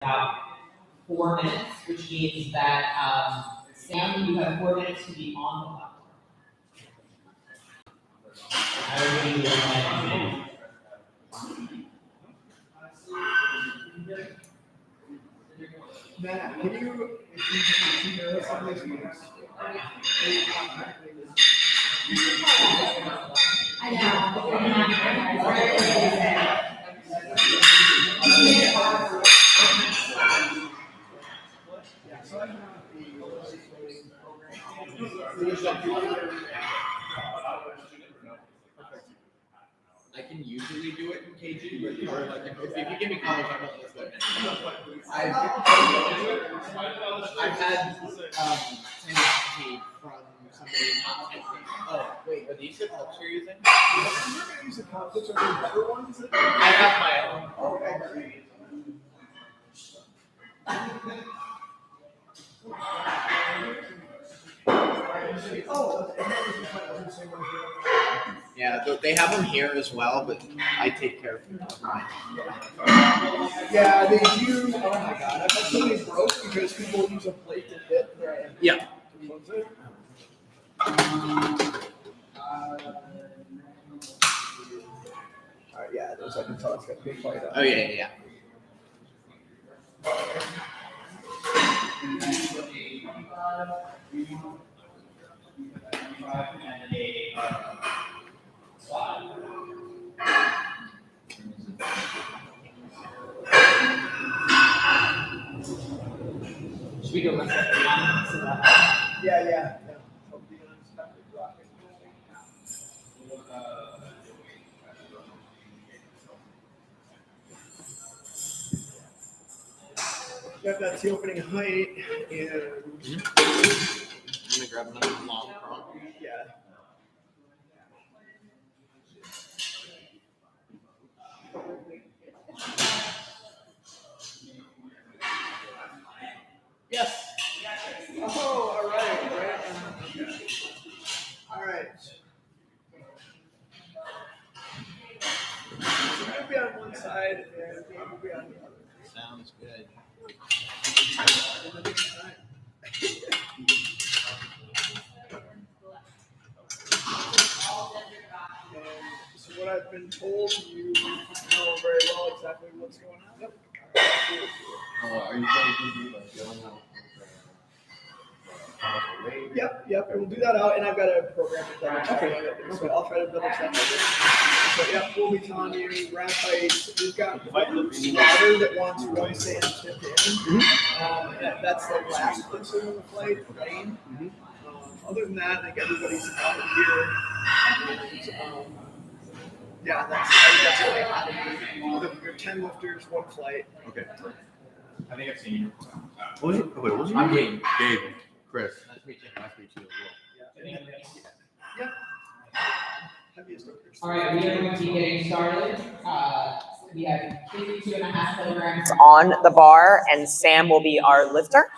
about 4 minutes, which means that Sam, you have 4 minutes to be on the platform. Matt, can you hear us on this one? I know. I can usually do it in KG, but if you give me college, I won't listen. I've had tenacity from somebody not taking. Oh, wait, are these the cups you're using? I'm not going to use the cups. Which are the better ones? I have my own. Okay. Yeah, they have them here as well, but I take care of mine. Yeah, they do. Oh my god, I've had so many broke because people use a plate to hit. Yeah. Alright, yeah, there's I can tell it's got a big fight. Oh yeah. Should we go rest up the Yeah. That's the opening height, and I'm gonna grab another long prong. yeah. Yes. Oh, all right. All right. So we'll be on one side, and we'll be on the other. Sounds good. So what I've been told, you know very well exactly what's going on. Yep. Are you going to do like going out? Yep, and we'll do that out, and I've got a program to double check. So I'll try to double check. So yep, we'll be telling you rack heights. We've got one spotter that wants one sand tipped in. That's the last person on the flight, Lane. Other than that, I think everybody's out here. And, yeah, that's really hot. Your 10 lifters, one flight. Okay. I think I've seen you. What was I'm Gabe. Gabe. Chris. Nice to meet you. Nice to meet you as Yep. Heaviest lifters. All right, we are going to be getting started. We have 52.5 kilograms on the bar, and Sam will be our lifter.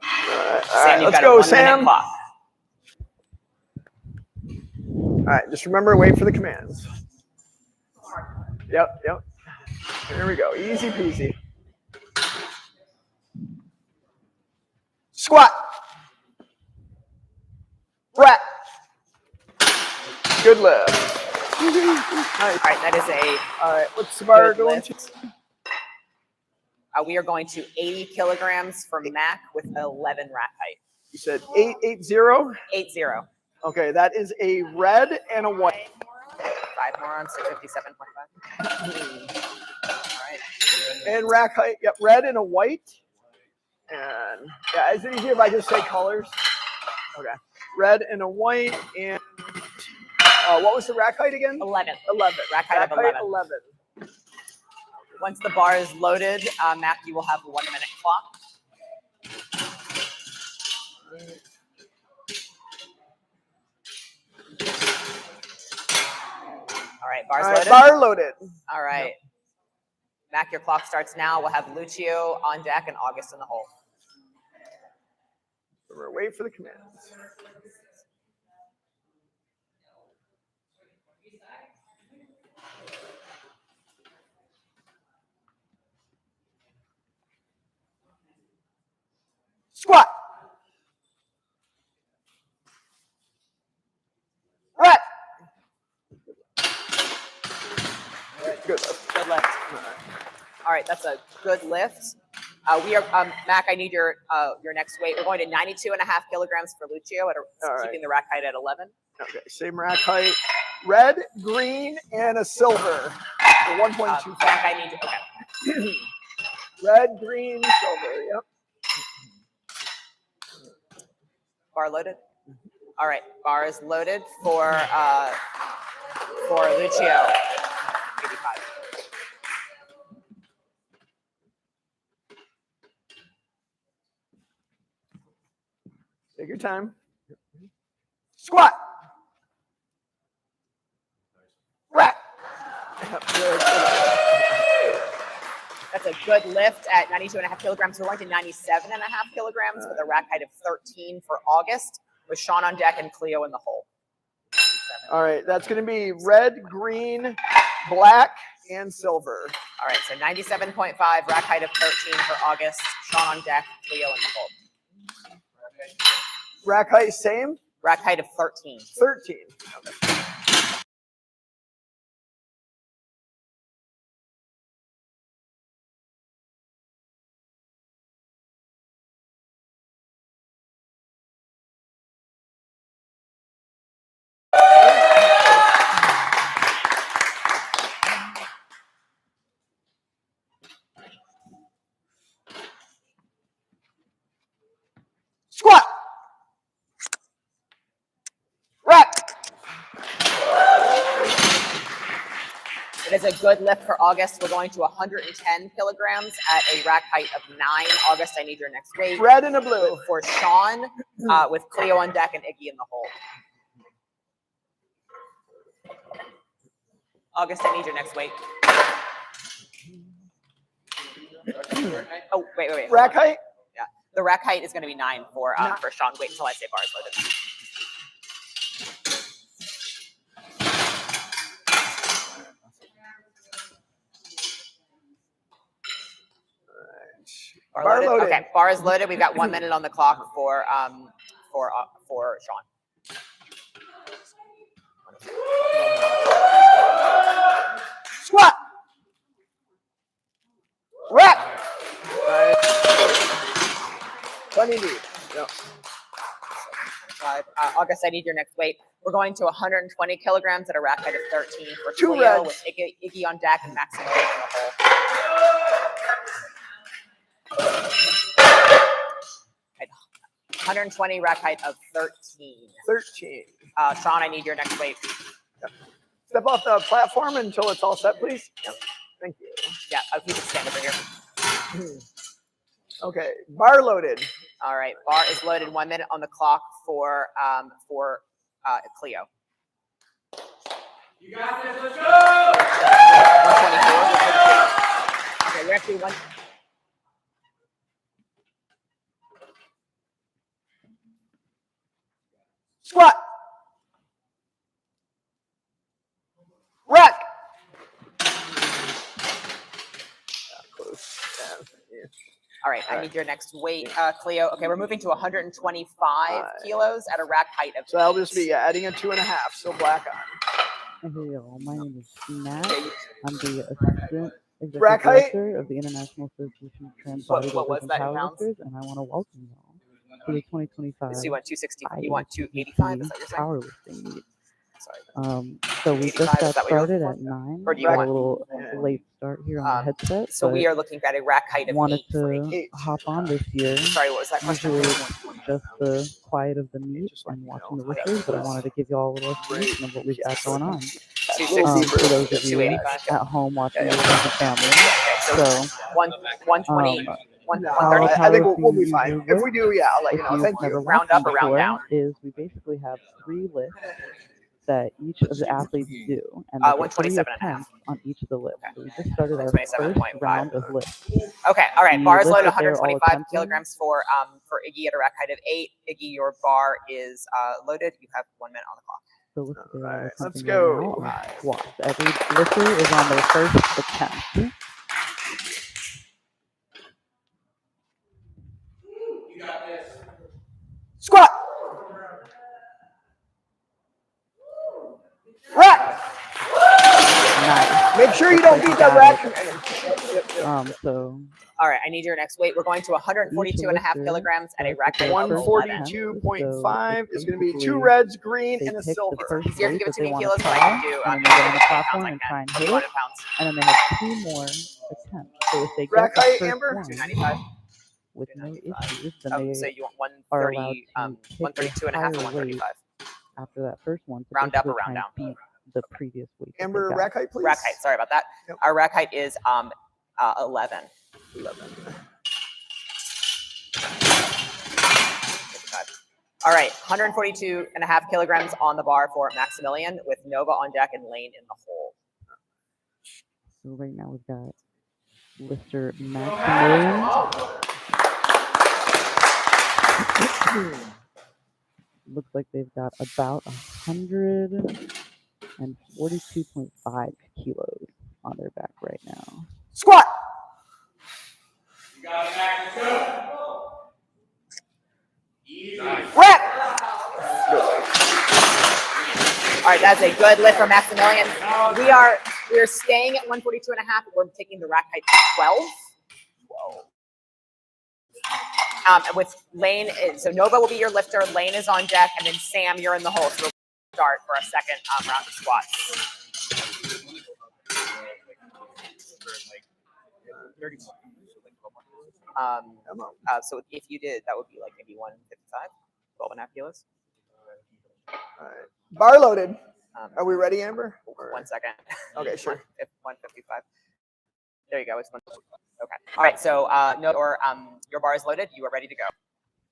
All Sam, right, you've let's got a go, 1 minute Sam. clock. All right, just remember, wait for the commands. Yep. There we go, easy peasy. Squat. Rat. Good lift. Nice. All right, that is a All right, what's the bar good going to? lift. We are going to 80 kilograms for Mac with 11 rack height. You said 880? 80. Okay, that is a red and a white. 5 more on, so 57.5. All right. And rack height, yep, red and a white. And yeah, is it easier if I just say colors? Okay, red and a white, and what was the rack height again? 11. 11. Rack height of 11. 11. Once the bar is loaded, Mac, you will have a 1 minute clock. All right, bar's loaded. Bar loaded. All right. Yep. Mac, your clock starts now. We'll have Lucio on deck and August in the hole. We're waiting for the commands. Squat. Rep. Good lift. Good lift. All right, that's a good lift. We are, Mac, I need your next weight. We're going to 92.5 kilograms for Lucio, keeping the rack height at 11. Okay, same rack height. Red, green, and a silver for 1.25. Mac, I need you. Okay. Red, green, silver. Yep. Bar loaded. All right, bar is loaded for Lucio. 85. Take your time. Squat. Rack. That's a good lift at 92.5 kilograms. We're going to 97.5 kilograms with a rack height of 13 for August, with Sean on deck and Cleo in the hole. All right, that's going to be red, green, black, and silver. All right, so 97.5, rack height of 13 for August, Sean on deck, Cleo in the hole. Rack height, same? Rack height of 13. 13. Okay. Squat. Rack. It is a good lift for August. We're going to 110 kilograms at a rack height of 9. August, I need your next weight. Red and a blue. For Sean, with Cleo on deck and Iggy in the hole. August, I need your next weight. Oh, wait. Rack height? Yeah, the rack height is going to be 9 for Sean. Wait until I say bars loaded. Bar loaded. Okay, bar is loaded. We've got 1 minute on the clock for Sean. Squat. Rack. Plenty deep. Yep. August, I need your next weight. We're going to 120 kilograms at a rack height of 13 for Two Cleo, reds. with Iggy on deck and Max in the hole. 120, rack height of 13. 13. Sean, I need your next weight. Yep. Step off the platform until it's all set, please. Yep. Thank you. Yeah, I'll keep it stand over here. Okay, bar loaded. All right, bar is loaded. 1 minute on the clock for Cleo. You got this, let's go! 124. Okay, we're actually one. Squat. Rack. All right, I need your next weight, Cleo. Okay, we're moving to 125 kilos at a rack height of. So that'll just be adding a 2.5, so black on. Hey y'all, my name is Matt. I'm the assistant executive Rack height? director of the International Association of Trans What Bodybuilders was and that in pounds? Powerlifters, and I want to welcome y'all to the 2025 So you want 260? You want 285? Is that what you're saying? powerlifting meet. Sorry. So we 85, just got is that what you're started looking at 9. Or do you Got want- a little late start here on the headset. So but we are looking at a rack height of wanted 8 for to Iggy. hop on this year. Sorry, what was that question? Usually it's just the quiet of the meet and watching the lifters, but I wanted to give y'all a little information of what we've got going on. 260 For those of you 285. at home watching this with the family. So 120, um, 130. I think we'll be fine. If we do, yeah, I'll let you if know. you've Thank never you. Round watched up them or round before, down? is we basically have 3 lifts that each of the athletes do, and there's 127 and a half. attempts on each of the lifts. So we just started our 127.5. first round of lifts. Okay, all right. The Bar is lift loaded that they're all 125 attempting- kilograms for Iggy at a rack height of 8. Iggy, your bar is loaded. You have 1 minute on the clock. So lift that they're all Alright, let's attempting go. right now are squats. Every lifter is on their first attempt. You got this. need got the rack. So All right, I need your next weight. We're going to 142.5 kilograms at a rack height of 11. 142.5 is going to be 2 reds, green, they and a pick the silver. first Easier to weight give it that to they me in want to kilos than I try, can do and then they go on the pounds. platform I and can. try and I'll hit do it, in pounds. and then they have 2 more attempts. So if they Rack get height, the first Amber? one 295. with no issues, then Oh, they so you want are allowed 130, to pick 132 and a half or higher weight 135? after that first one to Round up or basically try round and down? beat the previous weight. that they Amber, got. rack height, please. Rack height, sorry about that. Yep. Our rack height is 11. 11. All right, 142.5 kilograms on the bar for Maximilian with Nova on deck and Lane in the hole. So right now we've got Mr. Maximilian. Looks like they've got about 142.5 kilos on their back right now. Squat. Rack. All right, that's a good lift for Maximilian. We are staying at 142.5. We're taking the rack height to 12. With Lane, so Nova will be your lifter. Lane is on deck, and then Sam, you're in the hole. So we'll start for a second round of squats. 31. So if you did, that would be like maybe 155, 12 and a half kilos. All right. Bar loaded. Are we ready, Amber? 1 second. Okay, sure. 155. There you go. It's 1. Okay. All right. So your bar is loaded. You are ready to go.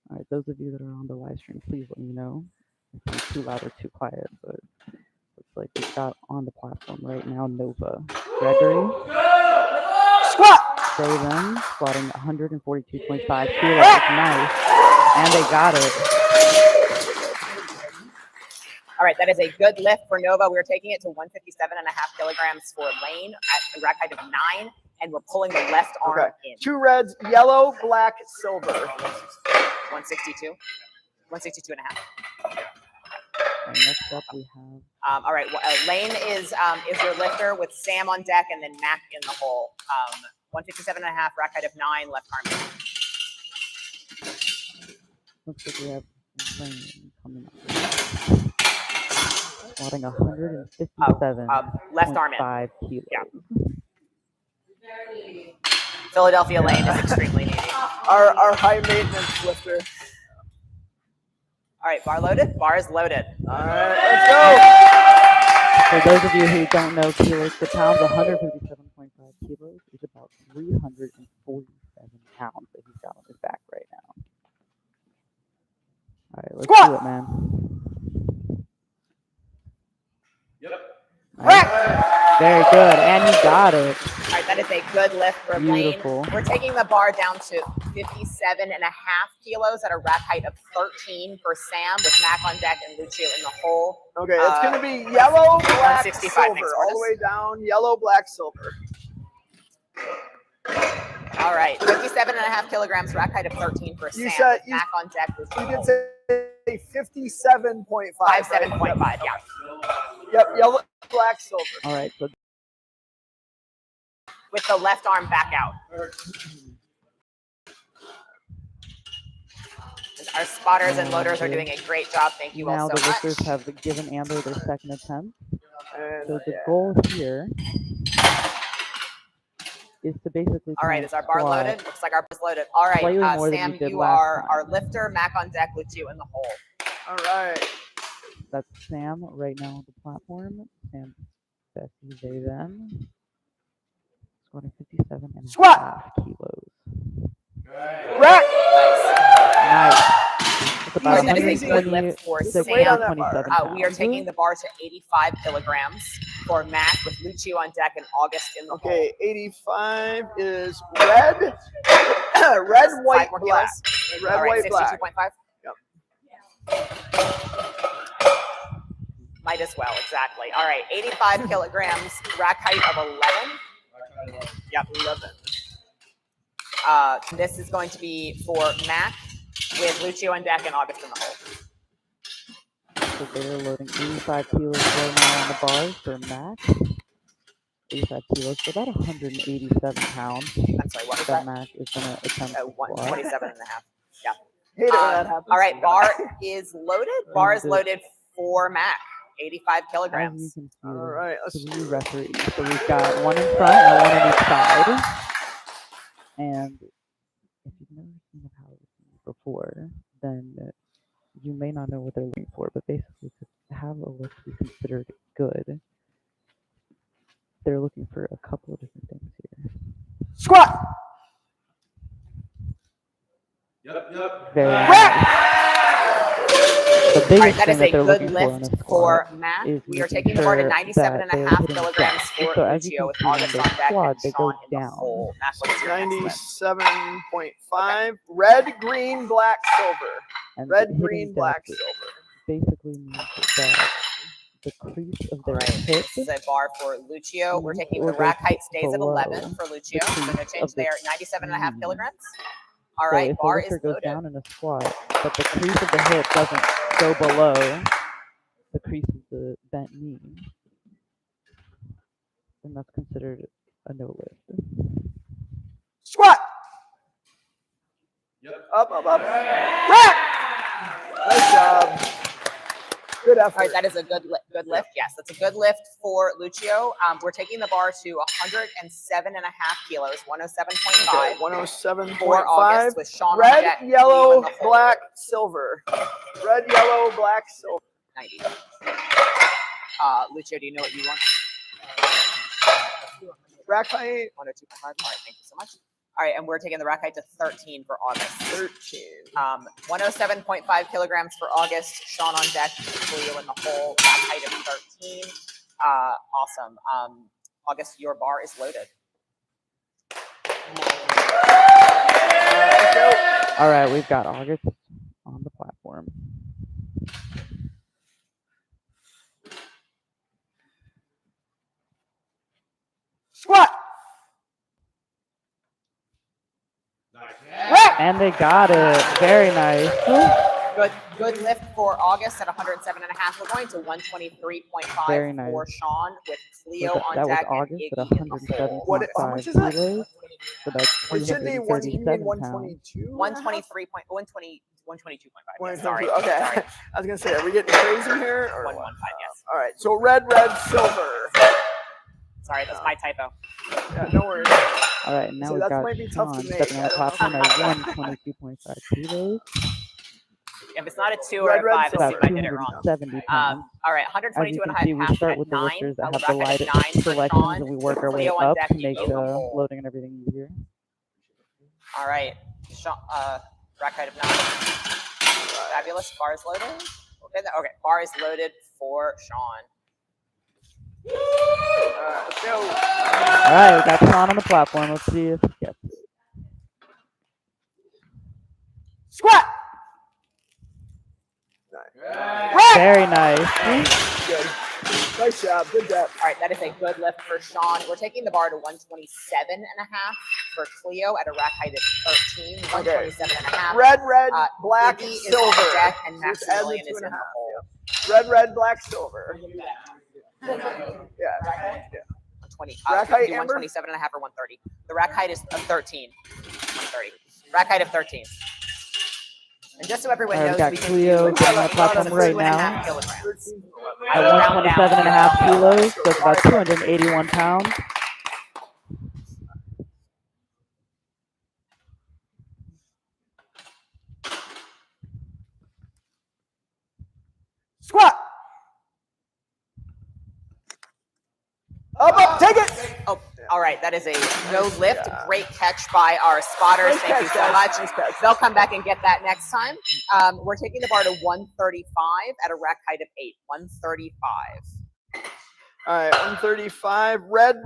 All right, those of you that are on the live stream, please let me know if I'm too loud or too quiet. But looks like we've got on the platform right now Nova Gregory. Squat. They then squatting 142.5 kilos. Nice, and they got it. All right, that is a good lift for Nova. We're taking it to 157.5 kilograms for Lane at a rack height of 9, and we're pulling the left arm in. 2 reds, yellow, black, silver. 162, 162.5. And next up we have. All right, Lane is your lifter with Sam on deck, and then Mac in the hole. 157.5, rack height of 9, left arm in. Looks like we have Lane coming up. Squatting 157.5 left arm in. kilos. Yeah. Philadelphia Lane is extremely needy. Our high maintenance lifter. All right, bar loaded? Bar is loaded. All right, let's go. For those of you who don't know kilos to pounds, 157.5 kilos is about 347 pounds that he's got on his back right now. All right, let's do it, man. Right. Very good, and he got it. All right, that is a good lift for Beautiful. Lane. We're taking the bar down to 57.5 kilos at a rack height of 13 for Sam with Mac on deck and Lucio in the hole. Okay, it's going to be yellow, black, 165, silver, thanks, all the way down. Yellow, black, silver. All right, 57.5 kilograms, rack height of 13 for You Sam said with Mac on deck. Lucio You in the did hole. say 57.5. 57.5, yeah. Yep, yellow, black, silver. All right, so With the left arm back out. Our spotters and loaders are doing a great job. Thank you all now so the much. lifters have given Amber their second attempt. And, So the goal here is to basically. All right, is our bar loaded? Looks like our bar is loaded. All right, slightly more than Sam, we did you last are time. our lifter. Mac on deck with you in the hole. all right. That's Sam right now on the platform. Sam, Bessie, they then. Squatting 57.5 Squat. kilos. Rack. Nice. It's about That is a good lift for 126, Sam. 127 We are pounds. taking the bar to 85 kilograms for Mac with Lucio on deck and August in the hole. Okay, 85 is red, red, white, 5 more black. kilos. Red, All right, white, black. 62.5. Might as well, exactly. All right, 85 kilograms, rack height of 11. Yep, 11. This is going to be for Mac with Lucio on deck and August in the hole. So they're loading 85 kilos right now on the bars for Mac. 185 kilos, so about 187 pounds. I'm sorry, what was That that? Mac is going to attempt to squat. 127 and a half. Yeah. Hate it when that happens. All right, bar is loaded. Bar is And loaded for Mac. 85 As you kilograms. can see, All right, let's 3 referees. So we've got one in front and one on each side. And if you've never seen a powerlifting before, then you may not know what they're looking for. But basically, to have a lift be considered good, they're looking for a couple of different things here. squat. Yep. Very nice. The All right, biggest that thing is that a they're good looking for on lift a squat for Mac. is We are making taking the bar to sure 97 and that a they're half hitting kilograms depth. for So as you Lucio can with see on August their on deck squat, and they Sean go in the down. hole. Mac, what's your next lift? 97.5. Red, green, black, silver. And Red, hitting green, black, depth silver. basically means that the crease of All their right, hip this is a bar for Lucio. We're taking the or rack goes height stays at below 11 for Lucio. So no crease change of the there. 97 and a half knee. kilograms. All So right, if a bar is lifter goes loaded. down in a squat, but the crease of the hip doesn't go below the crease of the bent knee, then that's considered a no lift. Squat. Up. Rack. Nice job. Good effort. All right, that is a good lift. Yes, that's a good lift for Lucio. We're taking the bar to 107 and a half kilos, 107.5. Okay, 107.5. For August with Sean on Red, deck, Leo yellow, in the hole. black, silver. Red, yellow, black, silver. 90. Lucio, do you know what you want? Rack height. 102.5. All right, thank you so much. All right, and we're taking the rack height to 13 for August. 13. 107.5 kilograms for August. Sean on deck, Leo in the hole. Rack height of 13. Awesome. August, your bar is loaded. All right, we've got August on the platform. Squat. And they got it. Very nice. Good lift for August at 107 and a half. We're going to 123.5 Very nice. for Sean with Cleo So on that was deck and August at Iggy in the hole. 107.5 how much is that? kilos. So that's It should be 337 pounds. 122. 122.5. Sorry. Okay. Sorry. I was gonna say, are we getting crazy here? Or 115, what? yes. All right. So red, silver. Sorry, that's my typo. Yeah, no worries. All right, now So we've that got might be tough Sean to make. stepping on the platform at 122.5 kilos. If it's not a 2 or Red, a 5, silver. let's see if I did it wrong. 270 pounds. All right, As you 122 and a can half see, we passes start at with the 9. lifters that have Rack the height of light 9 for selections, Sean. and we work our way Cleo on up deck, to make Iggy in the the hole. loading and everything easier. All right, Sean, rack height of 9. Fabulous. Bar is loaded. Okay, bar is loaded for Sean. Let's go. All right, we got Sean on the platform. Let's see if he gets it. Squat. Very nice. Good. Nice job. Good depth. All right, that is a good lift for Sean. We're taking the bar to 127 and a half for Cleo at a rack height of 13. 127 and a half. Red, black, Iggy is silver. on deck and Just add the Maximilian is 2.5. in the hole. Red, black, silver. Yeah. 120. Rack height, do Amber? 127 and a half or 130. The rack height is of 13. 130. Rack height of 13. And just so everyone All right, knows, we got we can Cleo do getting on the platform right 2.5 now kilograms. at 127.5 kilos, so it's about 281 pounds. Squat. Up, take it. Oh, all right. That is a no lift. Great catch by our spotters. Nice Thank you catch, so guys. much. Nice catch. They'll come back and get that next time. We're taking the bar to 135 at a rack height of 8. 135. All right, 135. Red,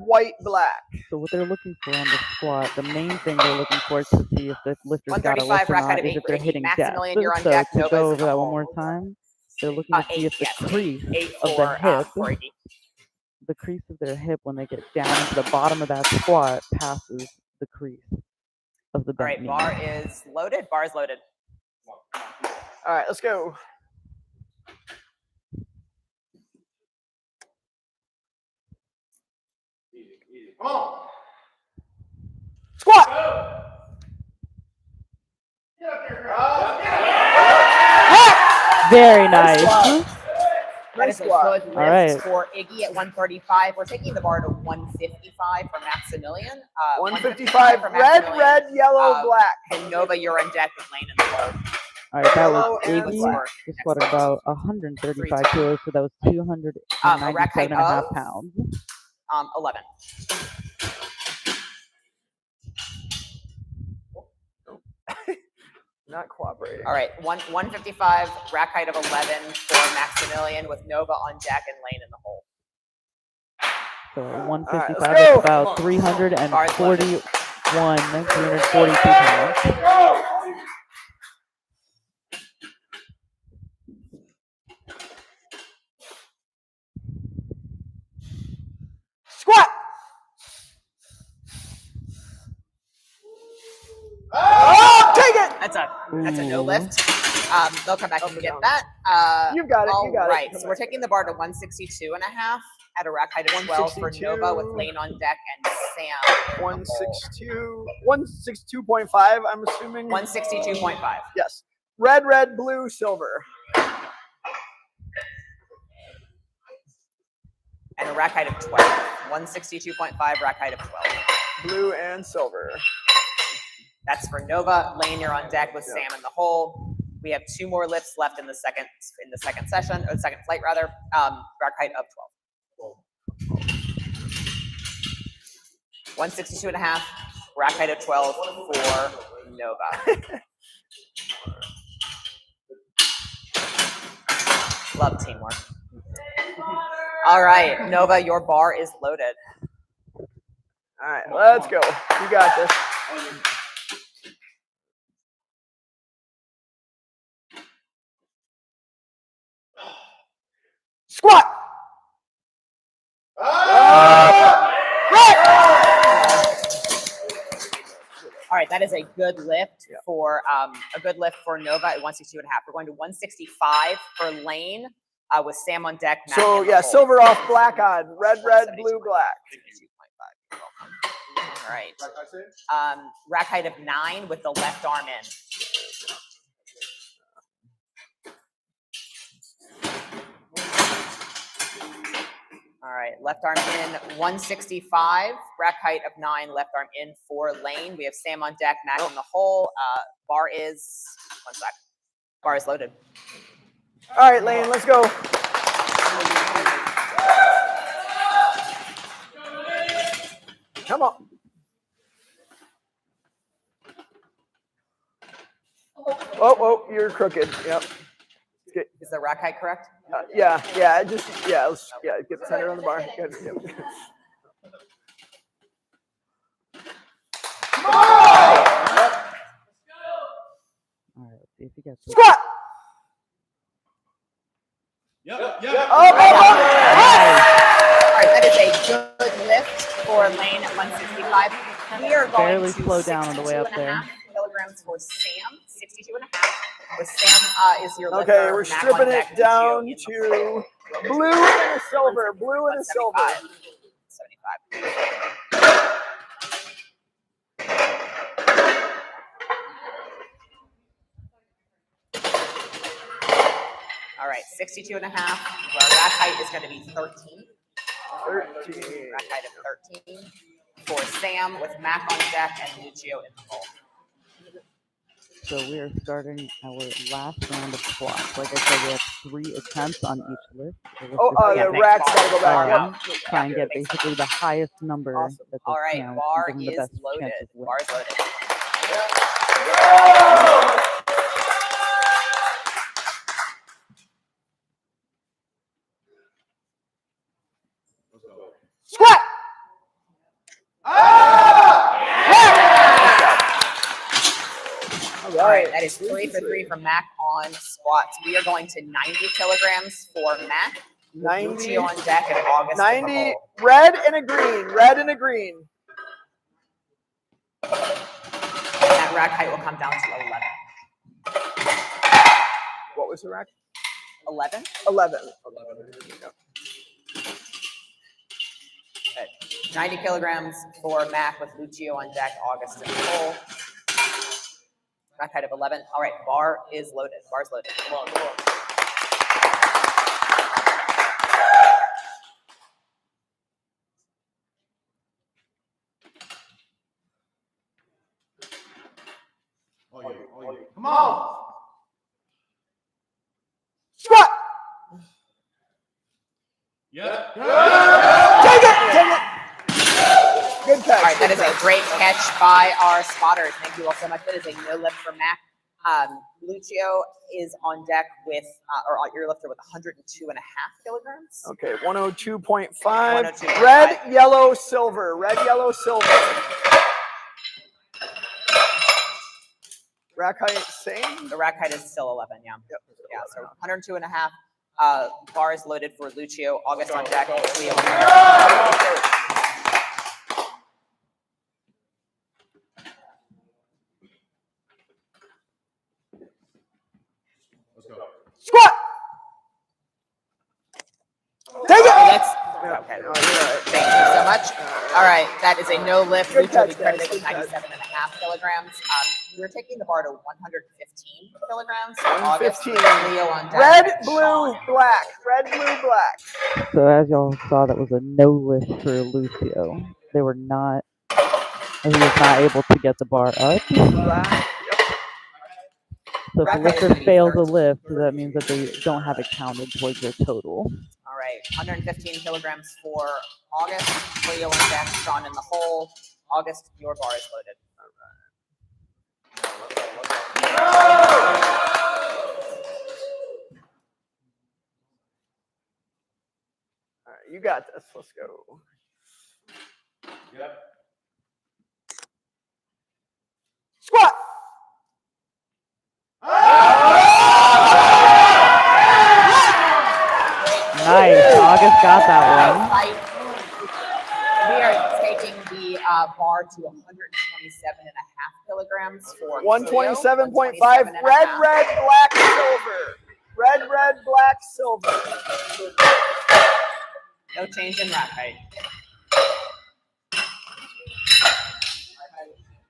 white, black. So what they're looking for on the squat, the main thing they're looking for is to see if the lifter's got a 135 lift or rack height not, of is 8 if for they're Iggy. hitting depth. Maximilian, you're on So deck. to Nova's go in over the that hole. one more time, they're looking to see 8, if the yes, crease 8 of the for hip, Iggy. the crease of their hip when they get down into the bottom of that squat passes the crease of the All bent right, knee. bar is loaded. Bar is loaded. All right, let's go. Squat. Very nice. That is a squat. good lift All right. for Iggy at 135. We're taking the bar to 155 for Maximilian. 155. for Red, Maximilian. red, yellow, black. And Nova, you're on deck with Lane in the hole. All right, that Yellow was and Iggy. black. Just squatted about 135 kilos, so that was A rack height 297 and a half of? pounds. 11. Not cooperating. All right, 155, rack height of 11 for Maximilian with Nova on deck and Lane in the hole. So let's 155 go. is about 342 pounds. Squat. Oh, take it. That's a no Ooh. lift. They'll come back and get down. that. You got it. All You got right, it. so we're taking the bar to 162 and a half at a rack height of 12 for 162. Nova with Lane on deck and Sam. 162. 162.5. I'm assuming. 162.5. Yes. Red, red, blue, silver. And a rack height of 12. 162.5, rack height of 12. Blue and silver. That's for Nova. Lane, you're on deck with Sam in the hole. We have 2 more lifts left in the second session, or the second flight rather. Rack height of 12. 162 and a half, rack height of 12 for Nova. Love teamwork. All right, Nova, your bar is loaded. All right, let's go. You got this. Squat. All right, that is a good lift for Nova at 162 and a half. We're going to 165 for Lane with Sam on deck. Matt So in the yeah, hole. silver off, black on. Red, red, blue, black. 172.5. All right. Rack height of 9 with the left arm in. All right, left arm in, 165, rack height of 9, left arm in for Lane. We have Sam on deck, Matt in the hole. Bar is, one sec, bar is loaded. All right, Lane, let's go. Come on. Oh, you're crooked. Yep. Is the rack height correct? Yeah, let's get the center on the bar. Good. Yep. All right, let's see if you get this. Squat. Yep. Oh. All right, that is a good lift for Lane at 165. We are going Barely to slow down on the way up 62.5 there. kilograms for Sam, 62 and a half. With Sam is your lifter. Okay, we're Mac stripping on deck, it down Lucio in the to hole. blue and a silver. Blue and a silver. 75. All right, 62 and a half. Our rack height is going to be 13. 13. Rack height of 13 for Sam with Mac on deck and Lucio in the hole. So we are starting our last round of squats. Like I said, we have 3 attempts on each lift. So The rack's got to go back. try and get basically the highest number Awesome. that they All right, can. bar and give them the is best loaded. chance of winning. Bar is loaded. Squat. All right, that is 3 for 3 from Mac on squats. We are going to 90 kilograms for Mac. 90. Lucio on deck and August. in the 90. hole. Red and a green. Red and a green. And that rack height will come down to 11. What was the rack? 11? 11. Good. 90 kilograms for Mac with Lucio on deck, August in full. Rack height of 11. All right, bar is loaded. Bar's loaded. Come on, come on. Come on. Squat. Yep. Take it. Good catch. All right, that is a great catch by our spotters. Thank you all so much. That is a no lift for Mac. Lucio is on deck with, or your lifter with 102.5 kilograms. Okay, 102.5. 102.5. Red, yellow, silver. Red, yellow, silver. Rack height, same? The rack height is still 11, yeah. Yep. Yeah, so 102.5. Bar is loaded for Lucio. August on deck. Leo. Let's go. Squat. Take it. That's okay. Thank you so much. All right, that is a no lift. Good Lucio will be catch, guys. credited with Good catch. 97.5 kilograms. We're taking the bar to 115 kilograms. For August. 115. Leo on deck. Red, blue, Sean. black. Red, blue, black. So as y'all saw, that was a no lift for Lucio. They were not. He was not able to get the bar up. Black. So if the Rack height is lifter gonna be fails a 13. lift, that means that they don't have it counted towards their total. All right, 115 kilograms for August. Leo on deck. Sean in the hole. August, your bar is loaded. All right, you got this. Let's go. Yep. Squat. Nice. August got that one. Fight. We are taking the bar to 127.5 kilograms for 127.5. 127.5. Red, red, black, silver. Red, red, black, silver. No change in rack height.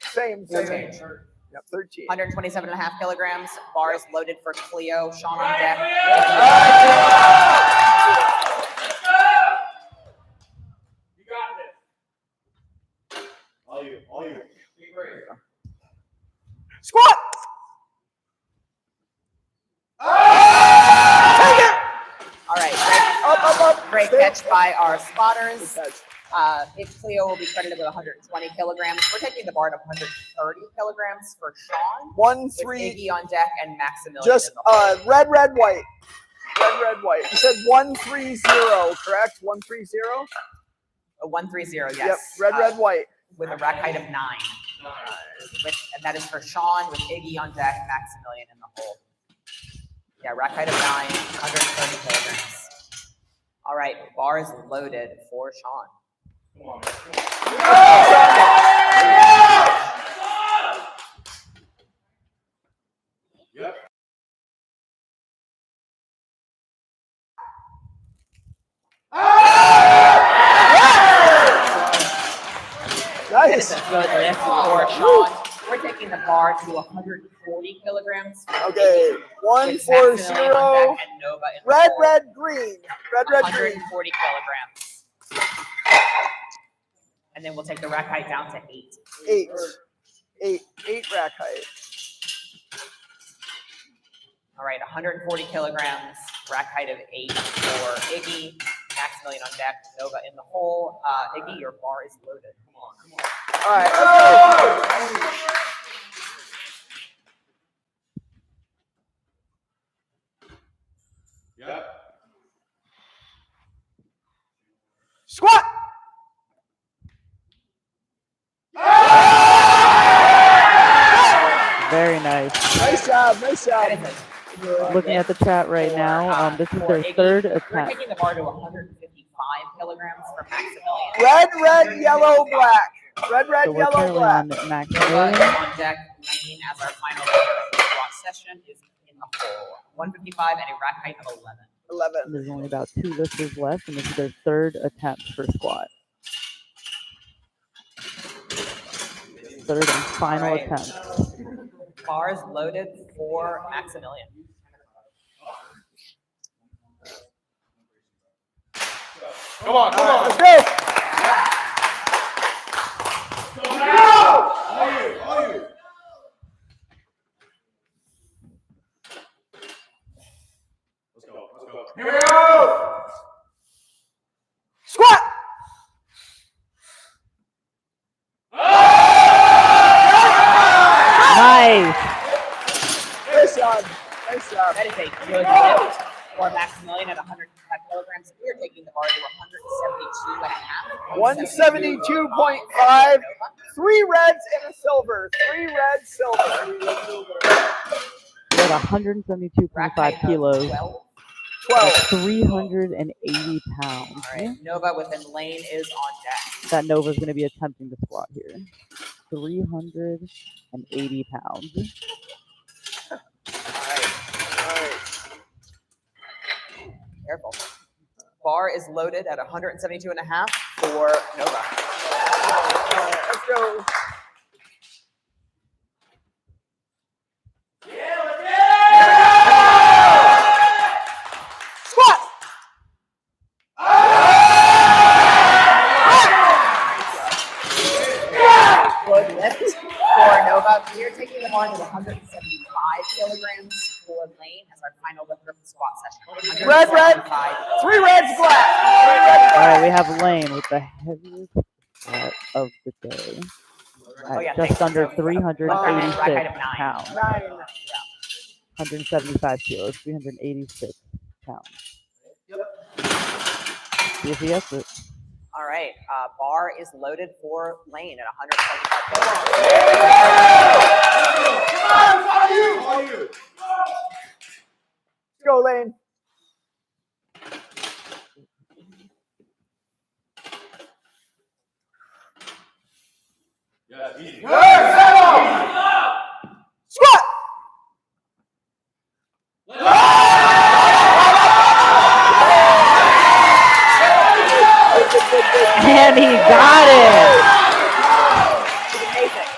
Same. No change. Yep, 13. 127.5 kilograms. Bar is loaded for Cleo. Sean on deck. You got this. All you. Be brave. Squat. All right. Up. Great Stay catch up. by our Good spotters. catch. If Cleo will be credited with 120 kilograms. We're taking the bar to 130 kilograms for Sean. 1, With 3. Iggy on deck and Maximilian Just in the hole. red, red, white. Red, red, white. You said 130, correct? 130. 130, yes. Yep. Red, red, white. With a rack height of 9. And that is for Sean with Iggy on deck, Maximilian in the hole. Yeah, rack height of 9, 130 kilograms. All right, bar is loaded for Sean. Yep. That is Nice. a good lift for Sean. We're taking the bar to 140 kilograms. Okay. With 140. Maximilian on deck and Nova in the Red, hole. red, green. Red, red, green. 140 kilograms. And then we'll take the rack height down to 8. 8 rack height. All right, 140 kilograms, rack height of 8 for Iggy. Maximilian on deck, Nova in the hole. Iggy, your bar is loaded. Come on. All right. Let's go. Yep. Squat. Very nice. Nice job. Nice job. That is a Looking at the chat right now, this is for their Iggy. third We're attempt. taking the bar to 155 kilograms for Maximilian. Red, red, yellow, black. Red, red, So we're yellow, currently black. on Nova Maximilian. on deck, Lane as our final squat session is in the hole. 155 and a rack height of 11. 11. There's only about 2 lifters left, and this is their third attempt for squat. third and final Alright. attempt. Bars loaded for Maximilian. Come on, come on. Let's go. All you. Let's go. Let's go. Here we go. Squat. Nice. Nice job. Nice job. That is a good lift for Maximilian at 105 kilograms. We are taking the bar to 172.5. 172.5. 3 reds and a silver. 3 reds, silver. We're at 172.5 kilos. 12. 380 pounds. All right, Nova within lane is on deck. That Nova's going to be attempting to squat here. 380 pounds. All right, careful. Bar is loaded at 172.5 for Nova. Let's go. Squat. Good lift for Nova. We are taking the bar to 175 kilograms for lane as our final lift of the squat session. Red, red. 175. 3 reds, black. All right, we have Lane with the heaviest squat of the day at just under 386 pounds. 9. 175 kilos, 386 pounds. See if he gets it. All right, bar is loaded for lane at 175 kilograms. All you. Let's go, Lane. Yeah, easy. Squat. And he got it. Amazing.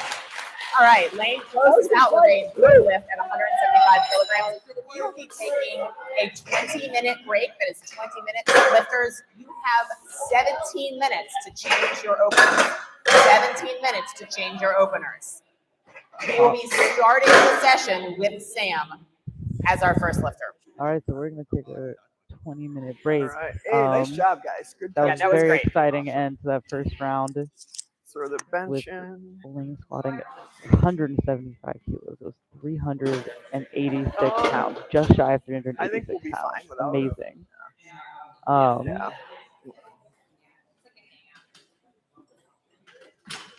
All right, lane closes out with a good lift at 175 kilograms. You will be taking a 20-minute break. That is 20 minutes. Lifters, you have 17 minutes to change your openers. 17 minutes to change your openers. We will be starting the session with Sam as our first lifter. All right, so we're going to take a 20-minute break. All right. Hey, nice job, guys. Good That job. was that was very great. exciting end to that first round. Throw the bench with in. Lane squatting 175 kilos. It was 386 pounds, just shy of 386 I think we'll be pounds. fine without it. Amazing. Yeah.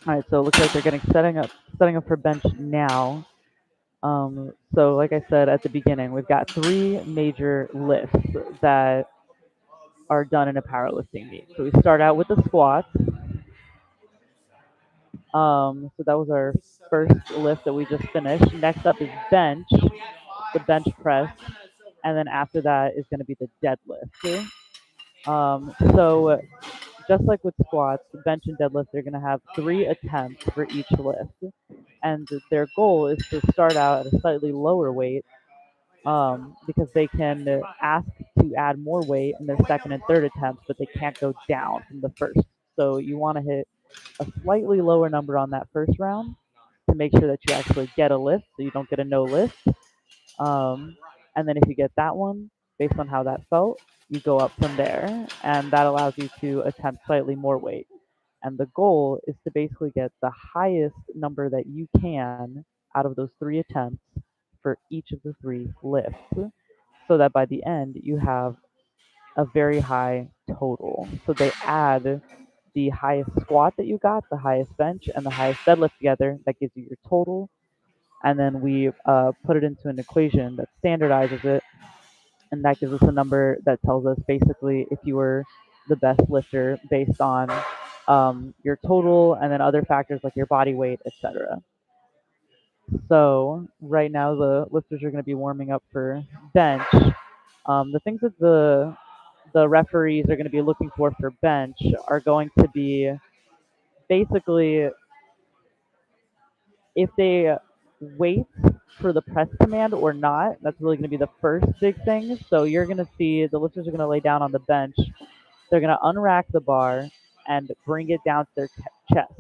All right, so it looks like they're getting setting up for bench now. So like I said at the beginning, we've got 3 major lifts that are done in a powerlifting meet. So we start out with the squats. So that was our first lift that we just finished. Next up is bench, the bench press, and then after that is going to be the deadlift. So just like with squats, bench and deadlift, they're going to have 3 attempts for each lift. And their goal is to start out at a slightly lower weight because they can ask to add more weight in their second and third attempts, but they can't go down from the first. So you want to hit a slightly lower number on that first round to make sure that you actually get a lift so you don't get a no lift. And then if you get that one, based on how that felt, you go up from there, and that allows you to attempt slightly more weight. And the goal is to basically get the highest number that you can out of those 3 attempts for each of the 3 lifts, so that by the end you have a very high total. So they add the highest squat that you got, the highest bench, and the highest deadlift together. That gives you your total. And then we put it into an equation that standardizes it, and that gives us a number that tells us basically if you were the best lifter based on your total and then other factors like your body weight, etc. So right now the lifters are going to be warming up for bench. The things that the referees are going to be looking for bench are going to be basically if they wait for the press command or not, that's really going to be the first big thing. So you're going to see the lifters are going to lay down on the bench. They're going to unrack the bar and bring it down to their chest.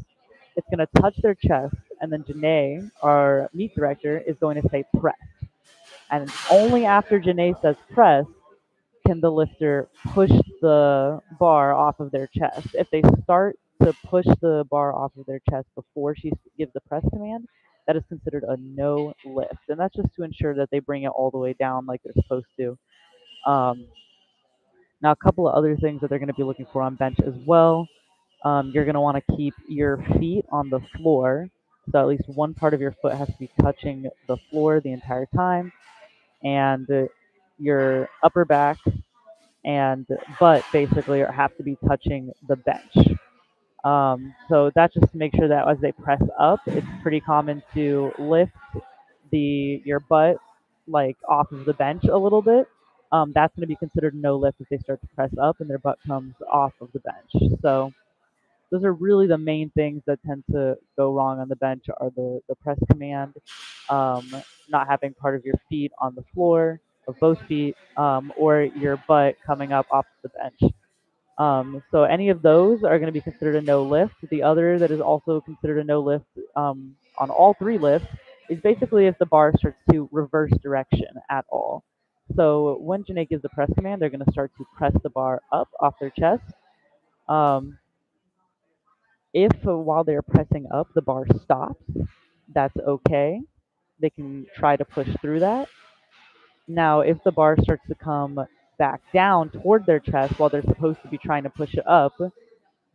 It's going to touch their chest, and then Janae, our meet director, is going to say press. And only after Janae says press can the lifter push the bar off of their chest. If they start to push the bar off of their chest before she gives the press command, that is considered a no lift. And that's just to ensure that they bring it all the way down like they're supposed to. Now, a couple of other things that they're going to be looking for on bench as well. You're going to want to keep your feet on the floor. So at least one part of your foot has to be touching the floor the entire time. And your upper back and butt basically have to be touching the bench. So that's just to make sure that as they press up, it's pretty common to lift your butt like off of the bench a little bit. That's going to be considered no lift if they start to press up and their butt comes off of the bench. So those are really the main things that tend to go wrong on the bench are the press command, not having part of your feet on the floor of both feet, or your butt coming up off the bench. So any of those are going to be considered a no lift. The other that is also considered a no lift on all three lifts is basically if the bar starts to reverse direction at all. So when Janae gives the press command, they're going to start to press the bar up off their chest. If while they're pressing up, the bar stops, that's okay. They can try to push through that. Now, if the bar starts to come back down toward their chest while they're supposed to be trying to push it up,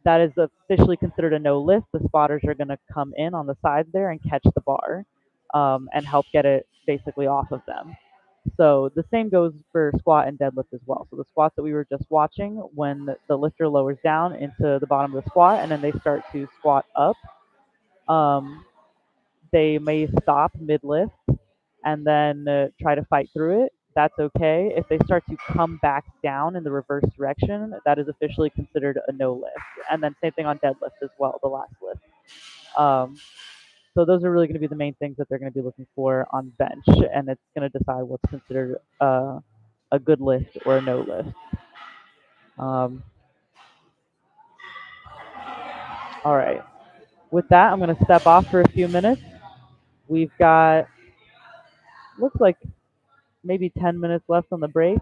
that is officially considered a no lift. The spotters are going to come in on the sides there and catch the bar and help get it basically off of them. So the same goes for squat and deadlift as well. So the squats that we were just watching, when the lifter lowers down into the bottom of the squat and then they start to squat up, they may stop mid-lift and then try to fight through it. That's okay. If they start to come back down in the reverse direction, that is officially considered a no lift. And then same thing on deadlift as well, the last lift. So those are really going to be the main things that they're going to be looking for on bench, and it's going to decide what's considered a good lift or a no lift. All right. With that, I'm going to step off for a few minutes. We've got, looks like maybe 10 minutes left on the break.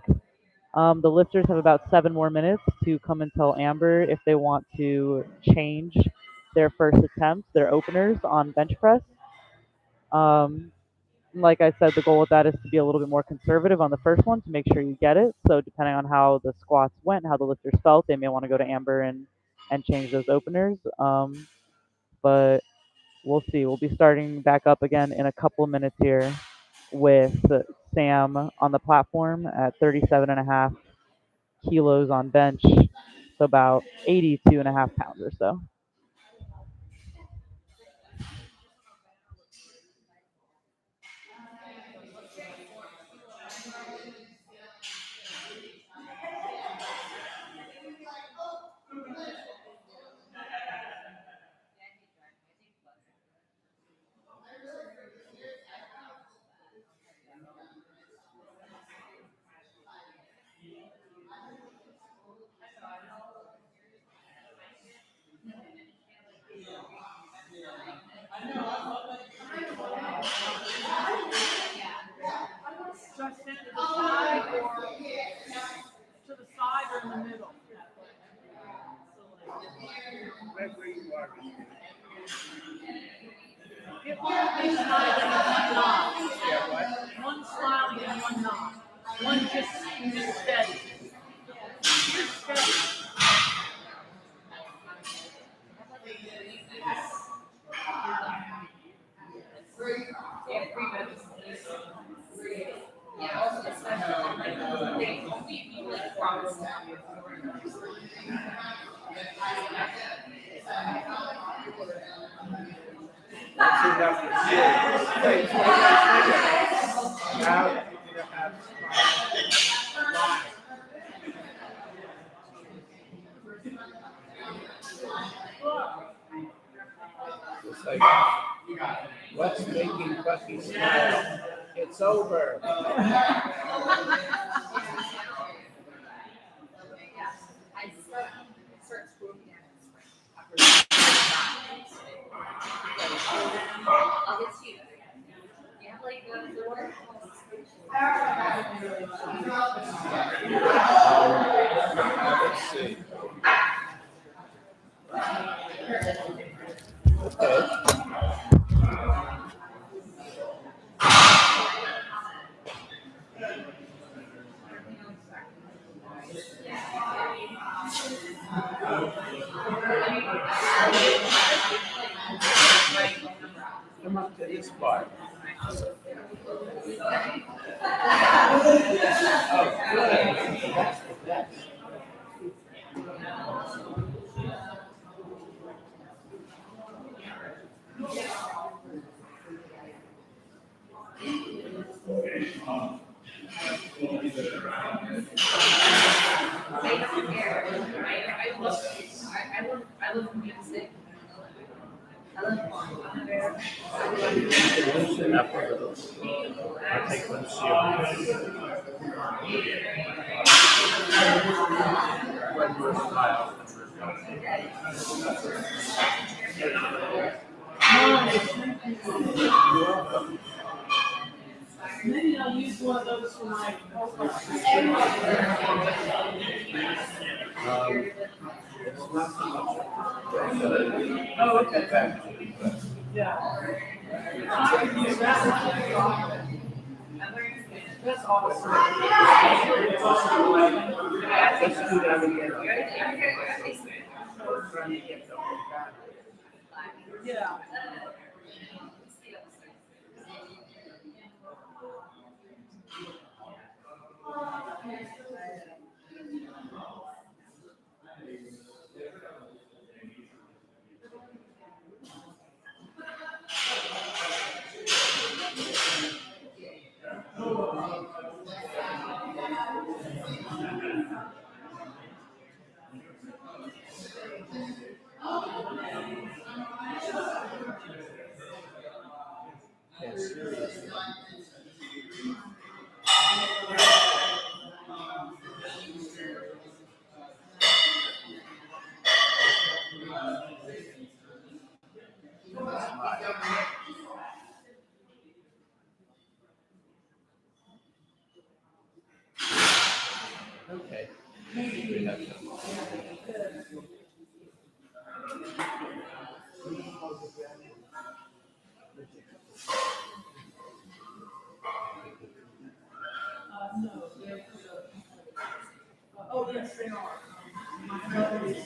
The lifters have about 7 more minutes to come and tell Amber if they want to change their first attempt, their openers on bench press. Like I said, the goal with that is to be a little bit more conservative on the first one to make sure you get it. So depending on how the squats went, how the lifters felt, they may want to go to Amber and change those openers. But we'll see. We'll be starting back up again in a couple of minutes here with Sam on the platform at 37.5 kilos on bench, so about 82.5 pounds or so. Just sit to the side or to the side or in the middle. Get one of these smiling and one not. One smiling and one not. One just steady. Just steady. It's like, What's making Bucky smile? It's over. Let's see. Come up to this part. Loosen up a little. I'll take one shield. One more smile. Maybe I'll use one of those for my. It's not so much. Oh, okay. Yeah. Use that. That's awesome. Let's do that again. Yeah. Yes, seriously. Okay. We have some. No. Oh, yes, they are. My brother is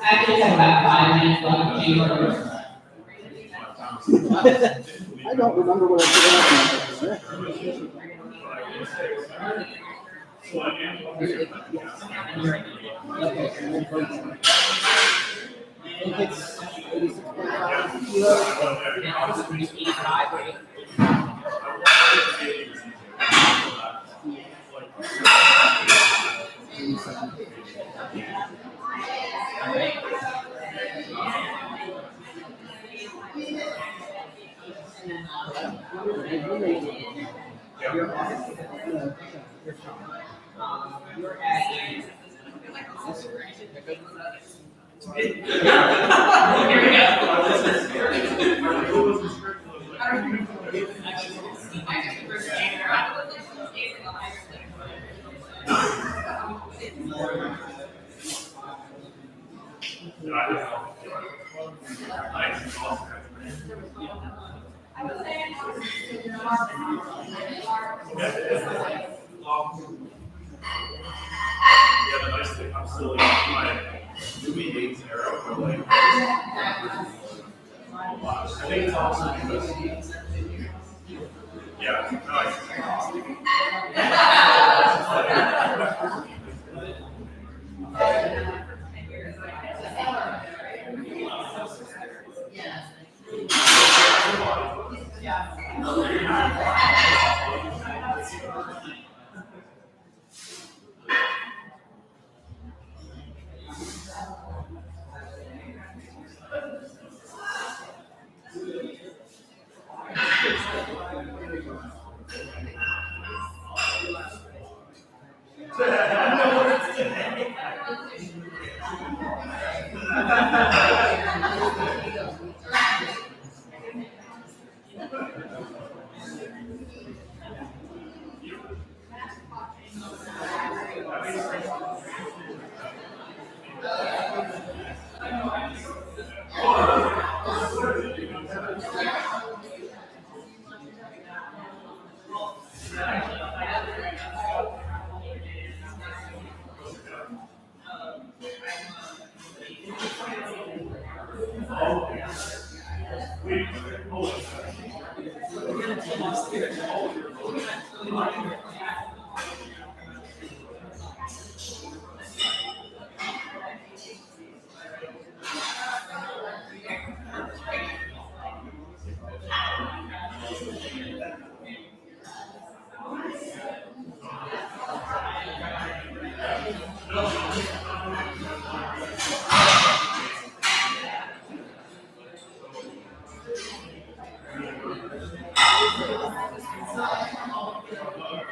Actually, have about 5 minutes left. Do you want I don't remember what I said. I think it's 86.5 kilos. All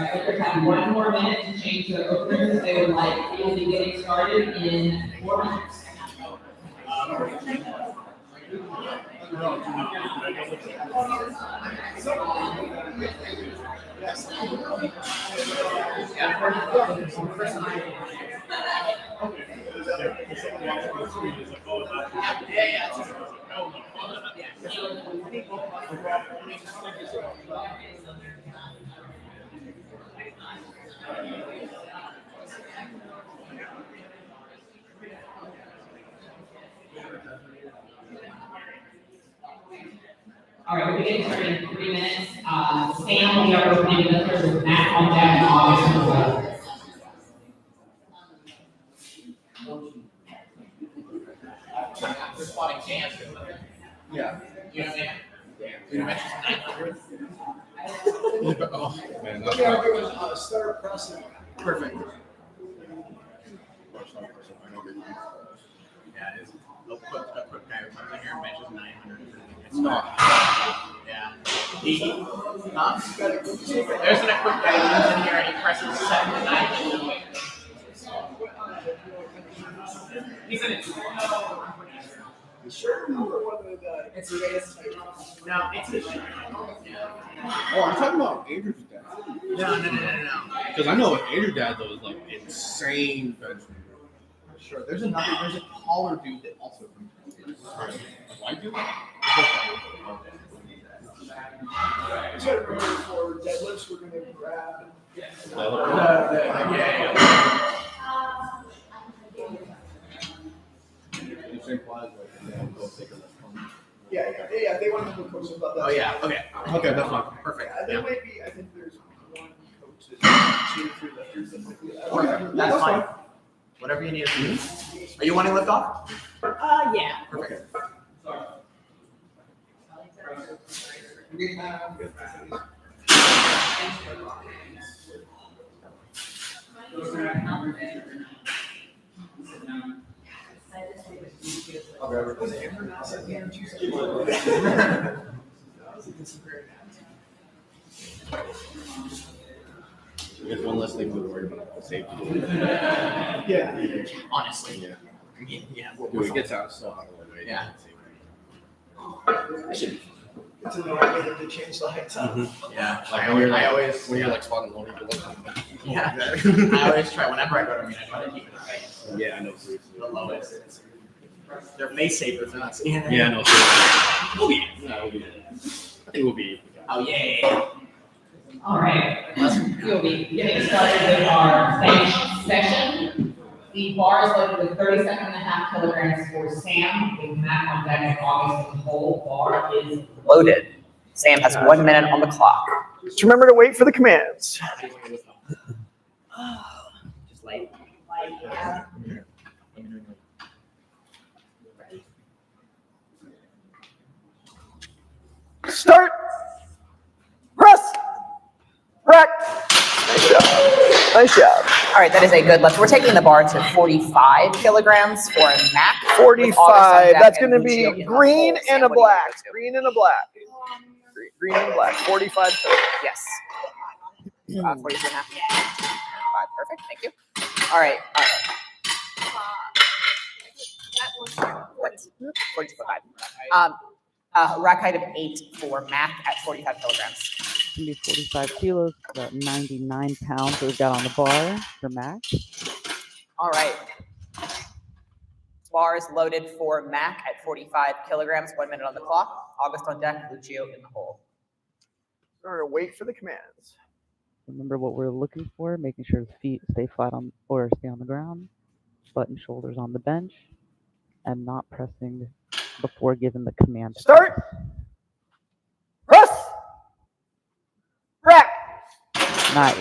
right, overtime. 1 more minute to change the openers. They would like you to be getting started in 4 minutes. All right, we'll be getting started in 3 minutes. Sam will be our opening lifters with Matt on deck and August as well. We're spotting cancer. Yeah. You know what I mean? You mentioned 900. Oh, man, that's Okay, I'm not doing start pressing. Perfect. I know that Yeah, it is. A quick guy who comes in here and benches 900. it's not. Yeah. Huh? There's an equipped guy who comes in here and he presses 7 to 9. He's in it. Sure, remember one of the It's advanced No, it's a shit. Oh, I'm talking about Andrew's dad. No. Because I know Andrew's dad, though, is like insane bench. Sure. There's a taller dude that also comes in. A white dude? So remember for deadlifts, we're going to grab. Yeah, they want to have a coach about that. Oh yeah. Okay. Okay, that's fine. Perfect. Yeah, there Yeah. might be, I think there's one coach that's 2 or 3 lifters that might be that. Perfect. That's fine. Whatever you need. Are you wanting lift off? Yeah. Perfect. Was it Amber now sitting here and she's like, There's one less thing to worry about the safety. yeah. Honestly. Yeah. Yeah. Dude, it gets out so out of the way. Yeah. It's annoying that they did change the heights up. Yeah. Like I when you're always, like, I always, when you're like spotting low, you're looking. yeah. I always try whenever I go to meet, I try to keep it the Yeah, I know. Seriously. lowest. They're face savers, they're not scanning. Yeah, I know. Seriously. Oh yeah. No, I think we'll be. Oh yeah. All right, we'll be getting started with our bench session. The bar is loaded with 37.5 kilograms for Sam, with Matt on deck and August. The whole bar is Loaded. Sam has 1 minute on the clock. Just remember to wait for the commands. Just light. Start. Press. Rack. Nice Nice job. All right, that is a good lift. We're taking the bar to 45 kilograms for a Mac. with August on 45. deck That's and going to Lucio be in the green hole. and Sam, a what do you black. go to? Green and a black. Green and black. 45. Yes. 42 and a half. 5. Perfect. Thank you. All right. 42.5. Rack height of 8 for Mac at 45 kilograms. It's gonna be 45 kilos, about 99 pounds that we've got on the bar for Mac. All right. Bar is loaded for Mac at 45 kilograms. 1 minute on the clock. August on deck. Lucio in the hole. We're going to wait for the commands. Remember what we're looking for, making sure the feet stay flat on or stay on the ground, butt and shoulders on the bench, and not pressing before giving the command. Start. Press. Rack. Nice.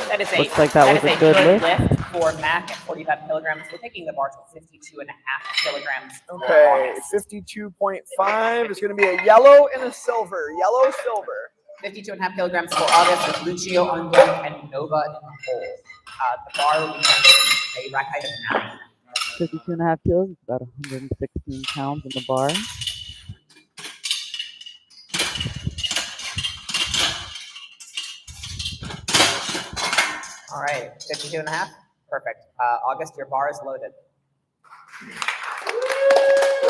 That is Looks like that was a good lift. for Mac at 45 kilograms. We're taking the bar to 52 and a half kilograms. Okay, 52.5 is going to be a yellow and a silver. Yellow, silver. 52 and a half kilograms for August with Lucio on deck and Nova in the hole. The bar will be a rack height of 9. 52 and a half kilos, it's about 116 pounds on the bar. All right, 52 and a half. Perfect. August, your bar is loaded.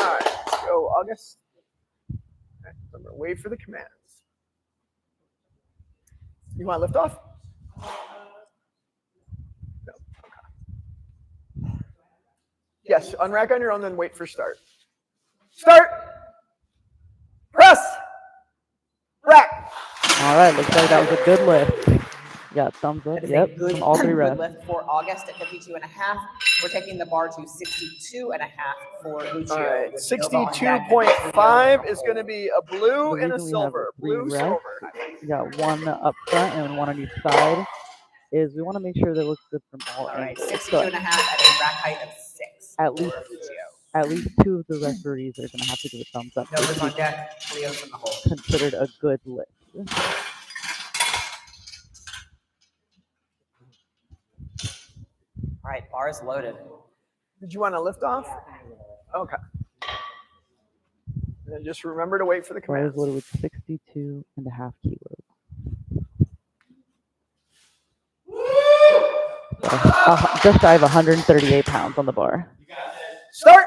All right, let's go, August. Okay, I'm going to wait for the commands. You want to lift off? No. Okay. Yes, unrack on your own, then wait for start. Start. Press. Rack. All right, looks like that was a good lift. Yeah, thumbs up. That is Yep, a good, from all 3 good reps. lift for August at 52 and a half. We're taking the bar to 62 and a half for Lucio. All right, with Nova on deck and 62.5 is going to be a blue The and a reason we have silver. 3 Blue, reps, silver. we got 1 up front and 1 on each side, is we want to make sure that it looks good from all All right, angles. 62 and a half at a rack height of 6 At for least- Lucio. At least 2 of the referees are going to have to give a thumbs up. Nova's This on is deck, Leo's in the hole. considered a good lift. All right, bar is loaded. Did you want to lift off? Okay. And then just remember to wait for the Bar is commands. loaded with 62 and a half kilos. Just shy of 138 pounds on the bar. Start.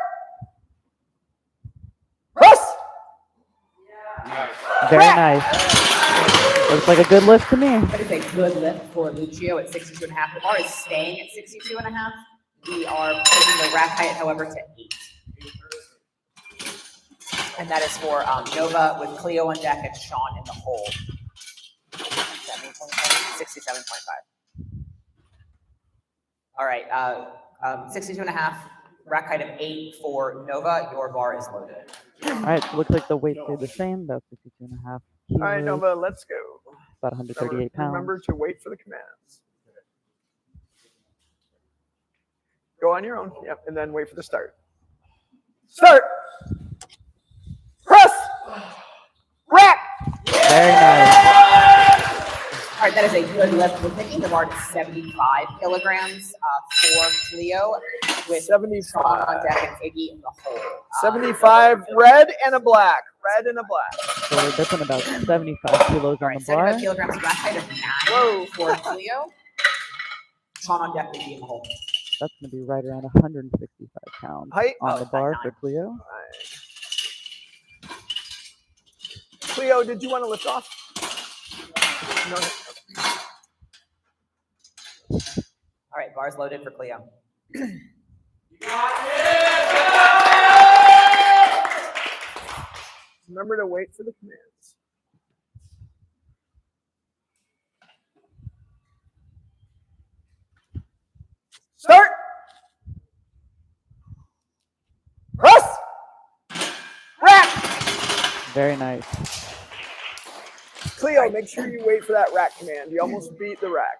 Press. Very nice. Looks like a good lift to me. That is a good lift for Lucio at 62 and a half. The bar is staying at 62 and a half. We are taking the rack height, however, to 8. And that is for Nova with Cleo on deck and Sean in the hole. 67.5. All right, 62 and a half, rack height of 8 for Nova. Your bar is loaded. All right, so looks like the weight stayed the same, about 62 and a half kilos, All right, Nova, let's go. about 138 pounds. Remember to wait for the commands. Go on your own. Yep, and then wait for the start. Start. Press. Rack. Very nice. All right, that is a good lift. We're taking the bar to 75 kilograms for Cleo with 75. Sean on deck and Iggy in the hole. 75, red and a black. Red and a black. So we're dipping about 75 kilos All on right, the bar. 75 kilograms, rack height of 9 Whoa. for Cleo. Sean on deck will be in the hole. That's going to be right around 165 pounds Height? on Oh, the bar nine. for Cleo. Cleo, did you want to lift off? No. All right, bars loaded for Cleo. Remember to wait for the commands. Start. Press. Rack. Very nice. Cleo, make sure you wait for that rack command. You almost beat the rack.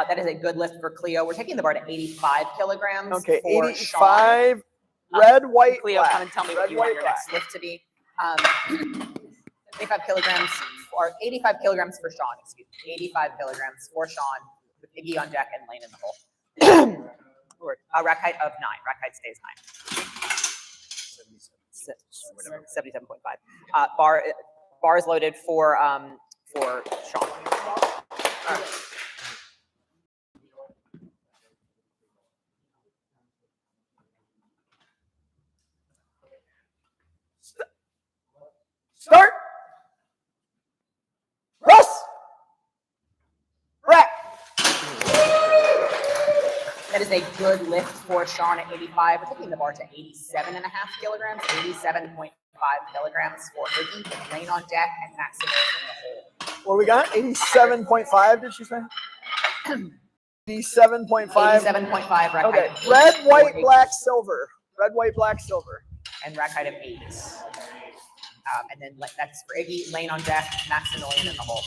That is a good lift for Cleo. We're taking the bar to 85 kilograms. Okay, for 85, red, white, Cleo, black. kind of tell me what Red, you want white, your black. next lift to be. 85 kilograms, or 85 kilograms for Sean, excuse me. 85 kilograms for Sean with Iggy on deck and Lane in the hole. Rack height of 9. Rack height stays 9. 77.5. Bar is loaded for Sean. Start. Press. Rack. That is a good lift for Sean at 85. We're taking the bar to 87.5 kilograms, 87.5 kilograms for Iggy, Lane on deck, and Maximilian in the hole. What we got? 87.5, did she say? 87.5. 87.5 rack Okay. height. Red, white, black, silver. Red, white, black, silver. And rack height of 8. And then that's for Iggy, Lane on deck, Maximilian in the hole.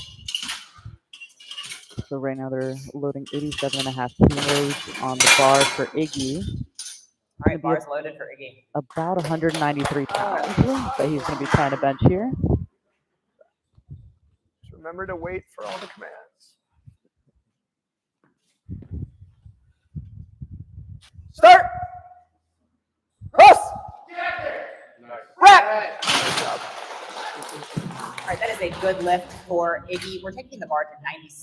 So right now they're loading 87.5 kilos on the bar for Iggy. All right, bar's loaded for Iggy. About 193 pounds that he's going to be trying to bench here. Just remember to wait for all the commands. Start. Press. Rack. All right, that is a good lift for Iggy. We're taking the bar to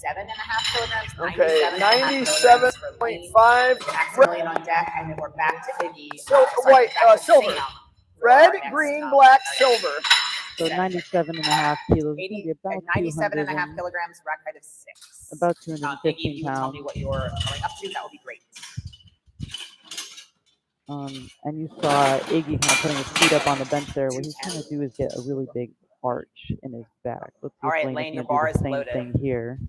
97.5 kilograms. Okay, 97.5. Maximilian on deck, and then we're back to Iggy. Silver. Red, green, black, silver. So 97.5 kilos. 97.5 kilograms, rack height of 6. About Iggy, 215 if you would tell pounds. me what you're going up to, that would be great. And you saw Iggy kind of putting his feet up on the bench there. What he's trying to do is get a really big arch in his back. Let's see All right, if Lane, your do bar the is same loaded. thing here.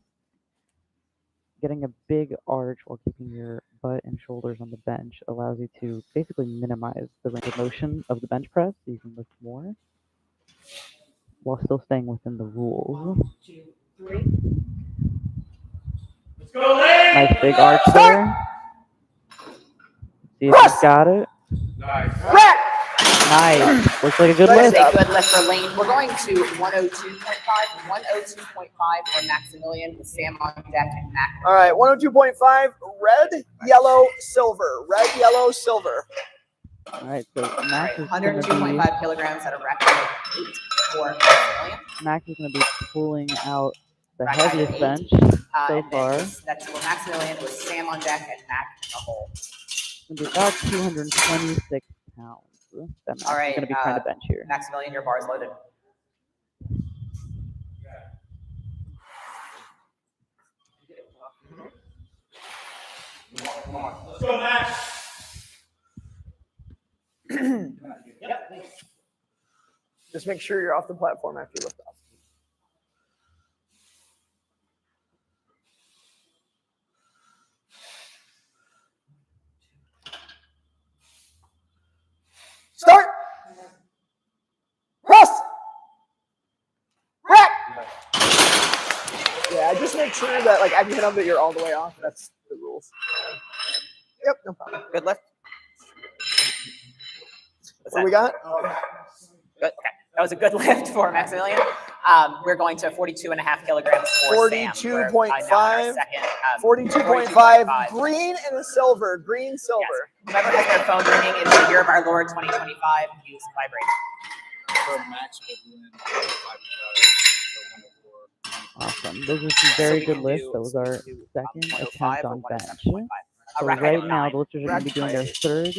Getting a big arch while keeping your butt and shoulders on the bench allows you to basically minimize the range of motion of the bench press, so you can lift more while still staying within the rules. 1, 2, 3. Let's go, Lane! Nice big arch there. See if he's got it. Nice. Rack. Nice. Looks like a good That is lift. a good lift for Lane. We're going to 102.5. 102.5 for Maximilian with Sam on deck and Mac. All right, 102.5. Red, yellow, silver. Red, yellow, silver. All right, so Max is going to be 102.5 kilograms at a rack height of 8 for Maximilian. Max is going to be pulling out the Rack height of heaviest 8. bench so And then far. that's for Maximilian with Sam on deck and Mac in the hole. It's going to be about 226 pounds that Max All right, is going to be trying to bench here. Maximilian, your bar is loaded. Let's go, Max. Just make sure you're off the platform after you lift off. Start. Press. Rack. Yeah, just make sure that like after you hit up that you're all the way off. That's the rules. Yep, no problem. Good lift. What we got? Good. Okay. That was a good lift for Maximilian. We're going to 42.5 kilograms for Sam. 42.5. 42.5. 42.5. Green and a silver. Green, silver. Yes. Whoever has their phone ringing in the year of our Lord 2025, use vibrate. For Max Awesome. Those are some very we good can lifts. do- That was our do, second 105 attempt or on bench. 107.5. So Rack height right of now, 9. the lifters are going to be doing their third.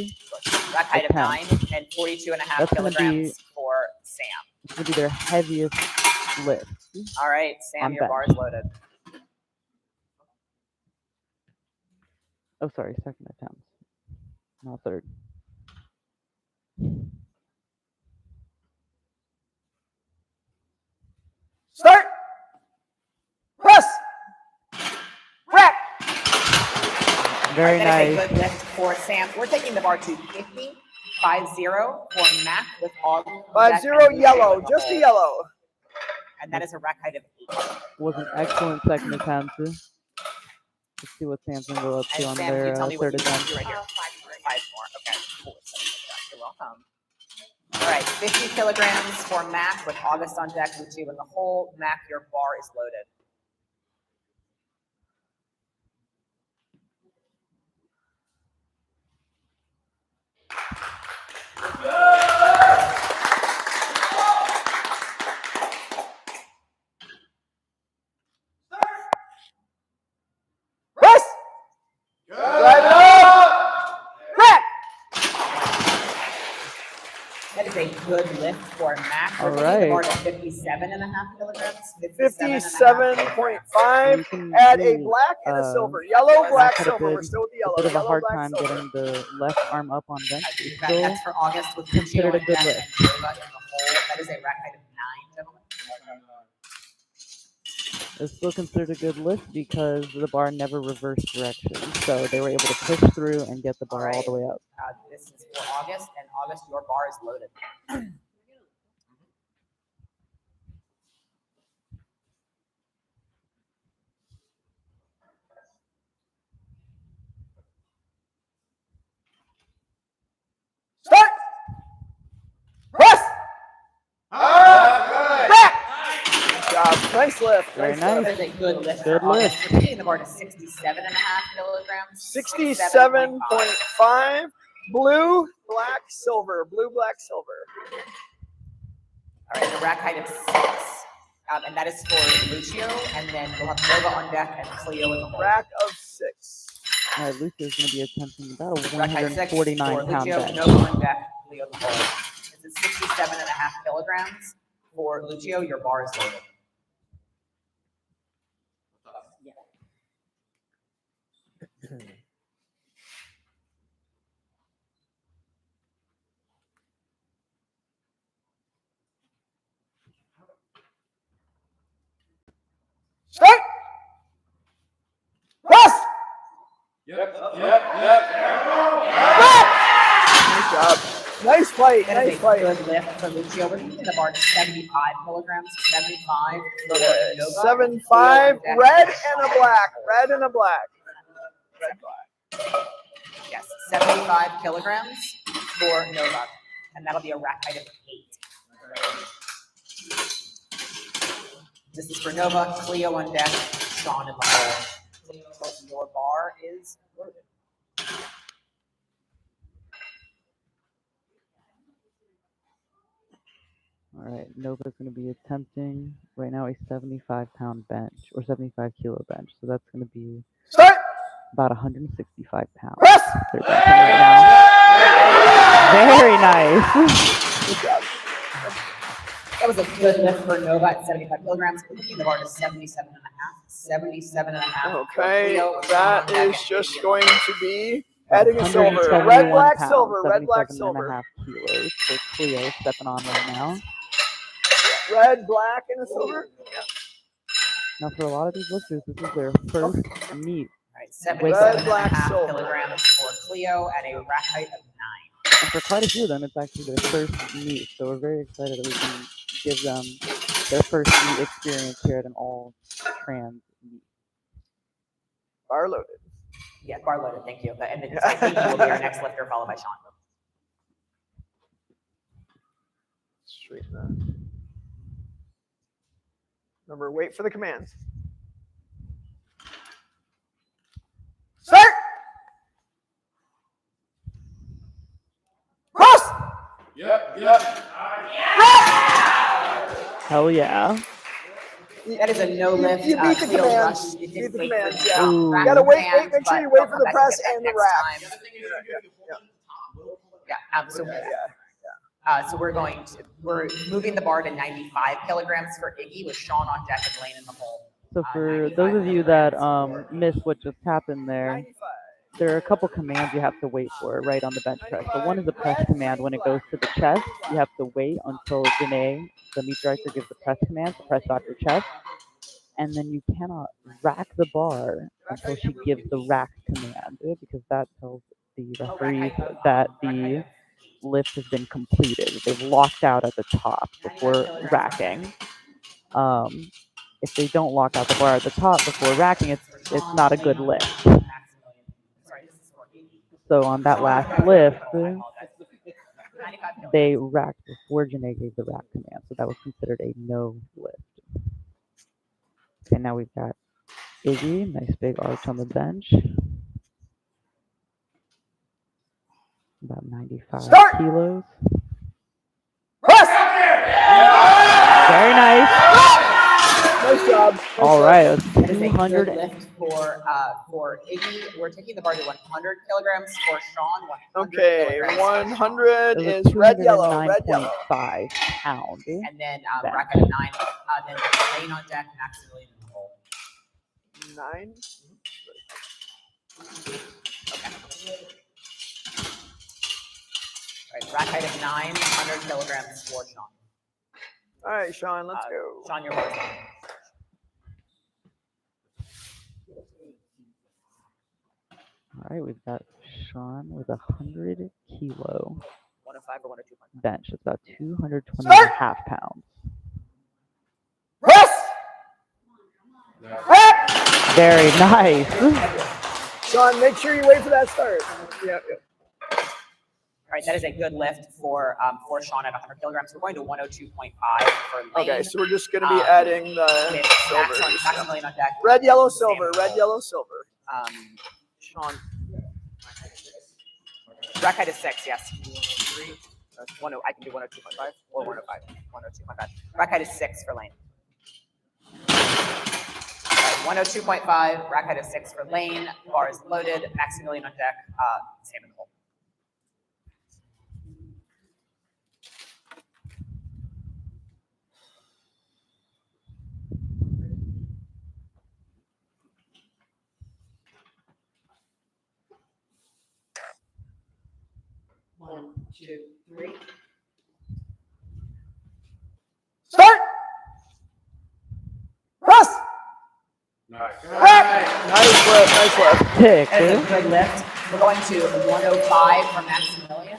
Rack height of 9 attempt. and 42.5 That's gonna kilograms be- for Sam. It's going to be their heaviest lift. All right, Sam, On your bar bench. is loaded. Oh, sorry, second attempt. Not third. Start. Press. Rack. Very That is a nice. good lift for Sam. We're taking the bar to 50. 5-0 for Mac with all. 5-0 yellow. Just a yellow. And that is a rack height of 8. Was an excellent second attempt. Let's see what Sam's going to go up to And on Sam, can their you tell me third what you attempt. do right here? 5 more. Okay. Cool. You're welcome. All right, 50 kilograms for Mac with August on deck, with 2 in the hole. Mac, your bar is loaded. good lift for Mac. We're All taking the bar right. to 57.5 kilograms. 57.5. You can Add a do, black and a uh, silver. Yellow, black, had a silver. We're bit- still with the a yellow. bit of a Yellow, hard black, time silver. getting the left arm up on bench. He's still That's for August with considered a Lucio good and lift. Nova in the hole. That is a rack height of 9, gentlemen. It's still considered a good lift because the bar never reversed direction. So they were able to push through and get the bar all the way up. This is for August, and August, your bar is loaded. Start! Press! Back! Good job. Nice lift. Very That nice. is a good lift. Good for August. lift. We're taking the bar to 67.5 kilograms. 67.5. Blue, black, silver. Blue, black, silver. All right, the rack height of 6. And that is for Lucio, and then we'll have Nova on deck and Cleo in the hole. Rack of 6. All right, Lucio's going to be attempting about a Rack height 6 for 149-pound Lucio, bench. Nova on deck, Cleo in the hole. This is 67.5 kilograms. For Lucio, your bar is loaded. Start! Press! Yep. Nice job. Nice fight. That Nice is a fight. good lift for Lucio. We're taking the bar to 75 kilograms. 75 for Nova. 7.5. Red and a black. Red and a black. Red, black. Yes, 75 kilograms for Nova. And that'll be a rack height of 8. This is for Nova, Cleo on deck, Sean in the hole. Cleo, your bar is loaded. All right, Nova's going to be attempting right now a 75-pound bench or 75-kilo bench. So that's going to be Start! about 165 pounds. Press! They're benching right now. Very nice. Good job. That was a good lift for Nova at 75 kilograms. We're taking the bar to 77.5. 77.5. Okay, Cleo, Sean that on deck, is and just Katie in the going hole. to be adding a silver. 171 Red, black, pounds, silver. Red, black, 77 silver. and a half kilos. So Cleo stepping on right now. Red, black, and a silver. Now for a lot of these lifters, this is their first meet. All right, Wake 77.5 silver. kilograms for Cleo at a rack height of 9. And for quite a few of them, it's actually their first meet. So we're very excited that we can give them their first meet experience here at an all-trans meet. Bar loaded. Yeah, bar loaded, thank you. And then Katie will be our next lifter, followed by Sean. Straighten that. Remember, wait for the commands. Start! Cross! Yep. Hell yeah. That is a no lift. You beat the Cleo commands. rush. It Beat didn't the wait commands, for yeah. the Ooh. You rack gotta wait, commands, make sure but you wait they'll for come the back and press get that and the next rack. time. Yeah, absolutely. So we're moving the bar to 95 kilograms for Iggy with Sean on deck and Lane in the hole. So for 95 those of you that kilograms for missed what just happened there, there are a couple commands you have to wait for right on the bench press. So one is the press command. When it goes to the chest, you have to wait until Janae, the meet director, gives the press command to press off your chest. And then you cannot rack the bar until she gives the rack command, because that tells the referees that the lift has been completed. They've locked out at the top before racking. If they don't lock out the bar at the top before racking, it's not a good lift. So on that last lift, they racked before Janae gave the rack command, so that was considered a no lift. Okay, now we've got Iggy, nice big arch on the bench. About 95 Start! kilos. Press! Very nice. Nice job. Nice All job. right, it's That is a good 200. lift for Iggy. We're taking the bar to 100 kilograms for Sean. 100 Okay, kilograms for Sean. 100 It is was red, yellow, red, yellow. 209.5 pounds. And then Bench. rack height of 9. Then Lane on deck, maximally in the hole. 9. All right, rack height of 9, 100 kilograms for Sean. All right, Sean, let's go. Sean, your bar's on. All right, we've got Sean with 100 kilo 105 or 102.5. bench. It's about 220.5 pounds. Press! Very nice. Sean, make sure you wait for that start. Yeah. All right, that is a good lift for Sean at 100 kilograms. We're going to 102.5 for Lane. Okay, so we're just going to be adding the With silver. maximally on deck. Red, yellow, Sam silver. in the Red, hole. yellow, silver. Sean. Rack height is 6, yes. I can do 102.5 or 105. 102.5. Rack height is 6 for Lane. All right, 102.5. Rack height is 6 for Lane. Bar is loaded. Maximilian on deck. Sam in the hole. One, two, three. Start! Press! Nice. Nice lift, nice lift. Pick. That is a good lift. We're going to 105 for Maximilian.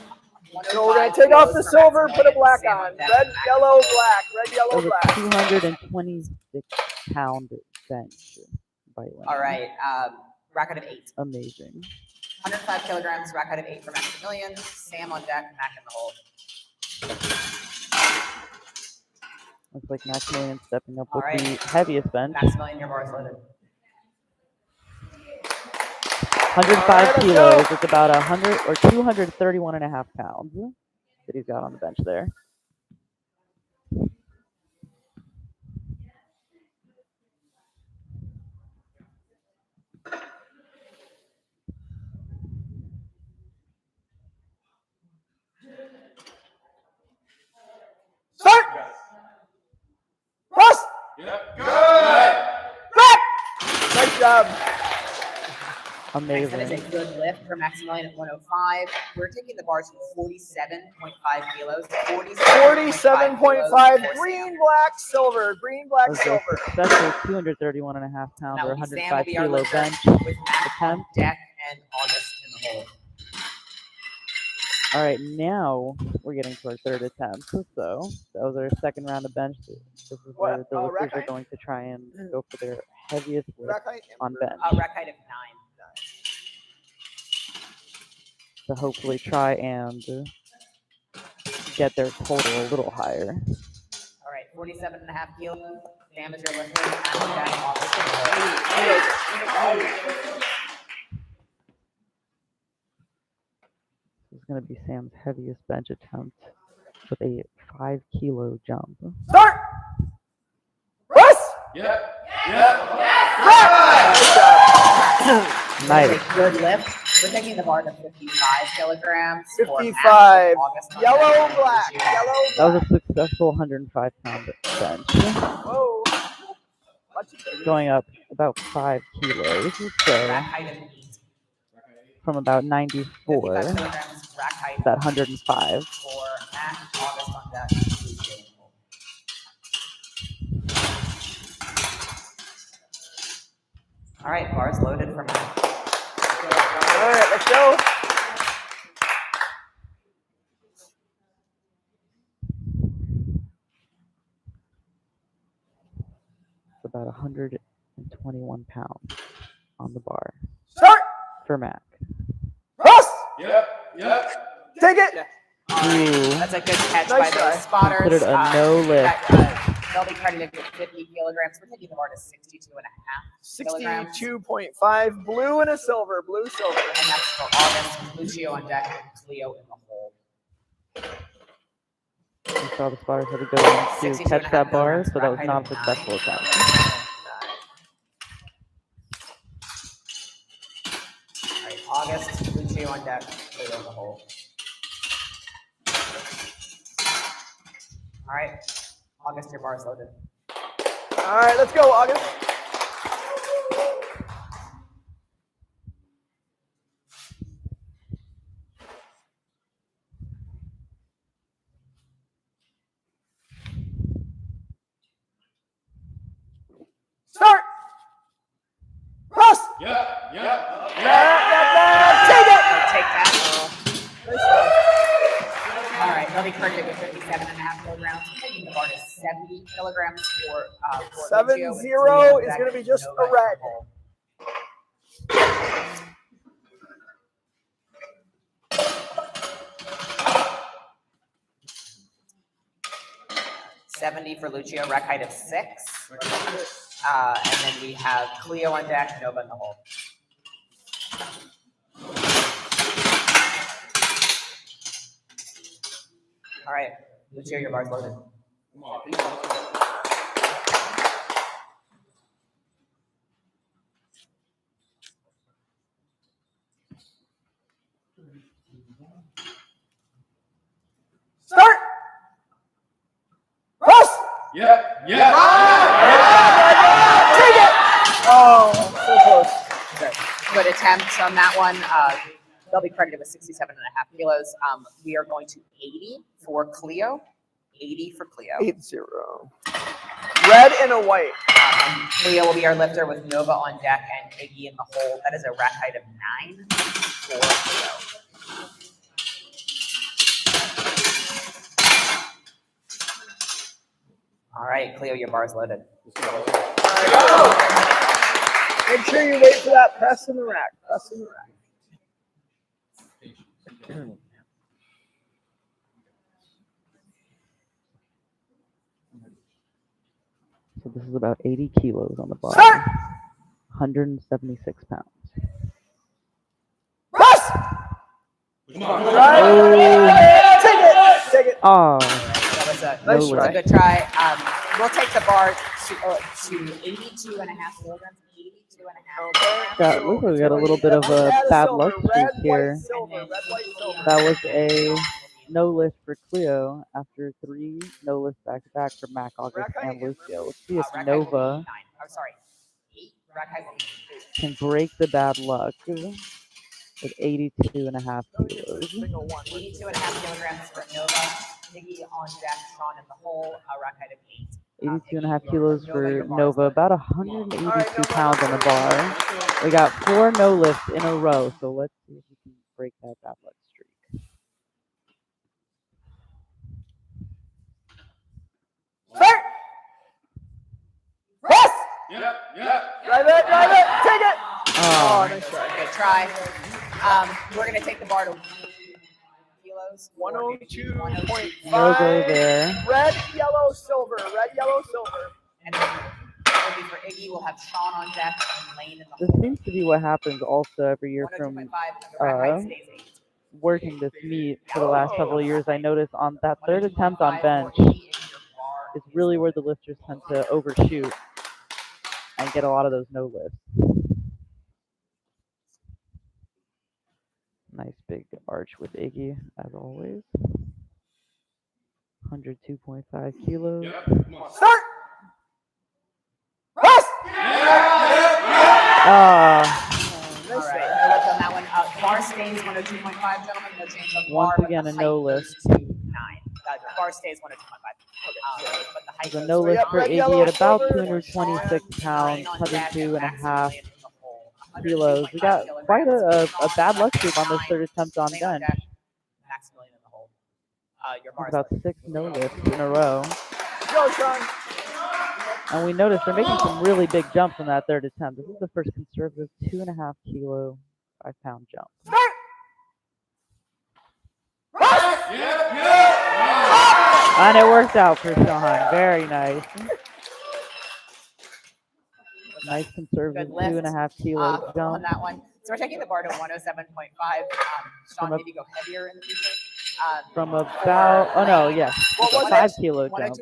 So we're going to take off the silver, put a black Sam on. deck. Red, yellow, black. Red, It yellow, was a black. 226-pound bench by Lane. All right, rack height of 8. Amazing. 105 kilograms, rack height of 8 for Maximilian. Sam on deck, Mac in the hole. Looks like Maximilian stepping up All with right. the heaviest bench. Maximilian, your bar is loaded. 105 All right, let's kilos. go. It's about 100 or 231.5 pounds that he's got on the bench there. Start! Press! Yep. Back! Nice job. That is Amazing. a good lift for Maximilian at 105. We're taking the bar to 47.5 kilos. 47.5. Green, black, silver. Green, black, That was silver. a special 231.5 pound That or will be Sam 105 will be our kilo lifter bench. with Mac on attempt. deck and August in the hole. All right, now we're getting to our third attempt. So that was our second round of bench. This is where What? the Oh, lifters rack are height? going to try and go for their heaviest lift Rack height? on bench Rack height of 9. to hopefully try and get their total a little higher. All right, 47.5 kilos. Sam is your lifter. Mac on deck, August in the hole. This is going to be Sam's heaviest bench attempt with a 5 kilo jump. Start! Press! Yep. Nice. That is a good lift. We're taking the bar to 55 kilograms. for Mac 55. with August on Yellow, deck. black. Yellow, That was a successful 105 pound bench. Whoa. Going up about 5 kilos. So Rack height of 8. from about 94 55 to kilograms. Rack height that 105. for Mac, August on deck. All right, bars loaded for Mac. All right, let's go. It's about 121 pounds on the bar Start! for Mac. Press! Yep. Take it! Ooh, That's a good catch Nice by try. those spotters. Considered a no lift. They'll be credited with 50 kilograms. We're taking the bar to 62.5 kilograms. 62.5. Blue and a silver. Blue, silver. And that's for August. Lucio on deck and Cleo in the hole. You saw the spotters had to go in to 62 catch and a half that bar, kilograms, so that was rack not height a of 9. successful attempt. All right, August, Lucio on deck, Cleo in the hole. All right, August, your bar is loaded. All right, let's go, August. Start. Press. Yep. Take it. Take that. All right, they'll be corrected with 57.5 kilograms. The bar is 70 kilograms for 7-0 is going to be just a red. 70 for Lucio, rack height of 6. And then we have Cleo on deck, Nova in the hole. All right, Lucio, your bar's loaded. Start. Press. Yep. Take it. Oh, so close. Good attempt on that one. They'll be credited with 67.5 kilos. We are going to 80 for Cleo. 80 for Cleo. 8-0. Red and a white. Cleo will be our lifter with Nova on deck and Iggy in the hole. That is a rack height of 9 for Cleo. All right, Cleo, your bar's loaded. Make sure you wait for that press in the rack. Press in the rack. So this is about 80 kilos on the bar. Start. 176 pounds. Press. Come on. Take it. Oh, That was a, Nice that was a good try. We'll take the bar to 82.5 kilograms. 82.5. looks like we got a little bit of a bad luck streak here. That was a no lift for Cleo after 3 no lifts back to back for Mac, August, and Lucio. Let's see if Rack height will be Nova 9. Oh, sorry. 8. Rack height will be 8. can break the bad luck with 82.5 kilos. 82.5 kilograms for Nova. Iggy on deck, Sean in the hole. Rack height of 8. 82.5 kilos for Nova, about 182 pounds on the bar. We got 4 no lifts in a row, so let's see if we can break that bad luck streak. Start. Press. Yep. Drive it. Take it. Oh, Nice try. Good try. We're going to take the bar to kilos. 102.5. no go there. Red, yellow, silver. Red, yellow, silver. And then it'll be for Iggy. We'll have Sean on deck and Lane in the This hole. seems to be what happens also every year from 102.5. The rack height stays 8. working this meet for the last several years. I noticed on that third attempt on bench is really where the lifters tend to overshoot and get a lot of those no lifts. Nice big arch with Iggy, as always. 102.5 kilos. Start. Press. Ah, All right, no lift on that one. Bar stays 102.5, gentlemen. No change on the bar. once but again, the a height no goes lift. to 9. Bar stays 102.5. But the height The goes no to lift 9. for Iggy at about 226 pounds, 102.5 kilos. We got quite a bad luck streak on this third attempt on bench. Maximilian in the hole. Your bar is About 6 no lifts in a row. Go, Sean. And we noticed they're making some really big jumps on that third attempt. This is the first conservative 2.5 kilo, 5 pound jump. Start. And it worked out for Sean. Very nice. Nice conservative Good lift. 2.5 kilo on jump. that one. So we're taking the bar to 107.5. Sean, From a- maybe go heavier in the future. From about, oh no, yes, What was it? 5 kilo jump. 102.5,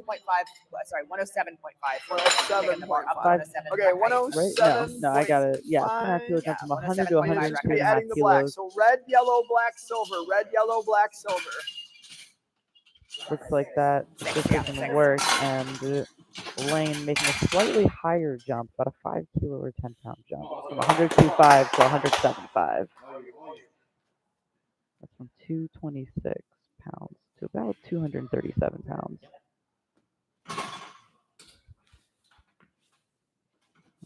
sorry, 107.5. 107.5. Up 107 Okay, rack height. 107. Right? No, I got it. Yeah, 2.5 kilo Yeah, jump from 100 to 107.5 102 Okay, and a half adding the black. kilos. So red, yellow, black, silver. Red, yellow, black, silver. Looks like that just doesn't six. work. And Lane making a slightly higher jump, about a 5 kilo or 10 pound jump, from 102.5 to 107.5. That's from 226 pounds to about 237 pounds.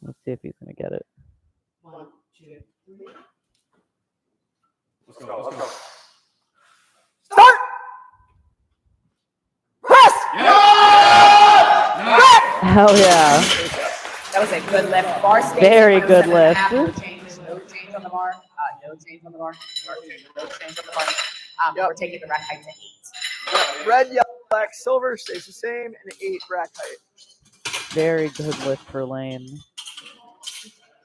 Let's see if he's going to get it. 1, 2, 3. Let's go. Let's go. Start! Press! Hell yeah. That was a good lift. Bar stays Very at good 107.5. lift. No change on the bar. No change on the bar. No change on the bar. Yep. We're taking the rack height to 8. Red, yellow, black, silver stays the same, and 8 rack height. Very good lift for Lane.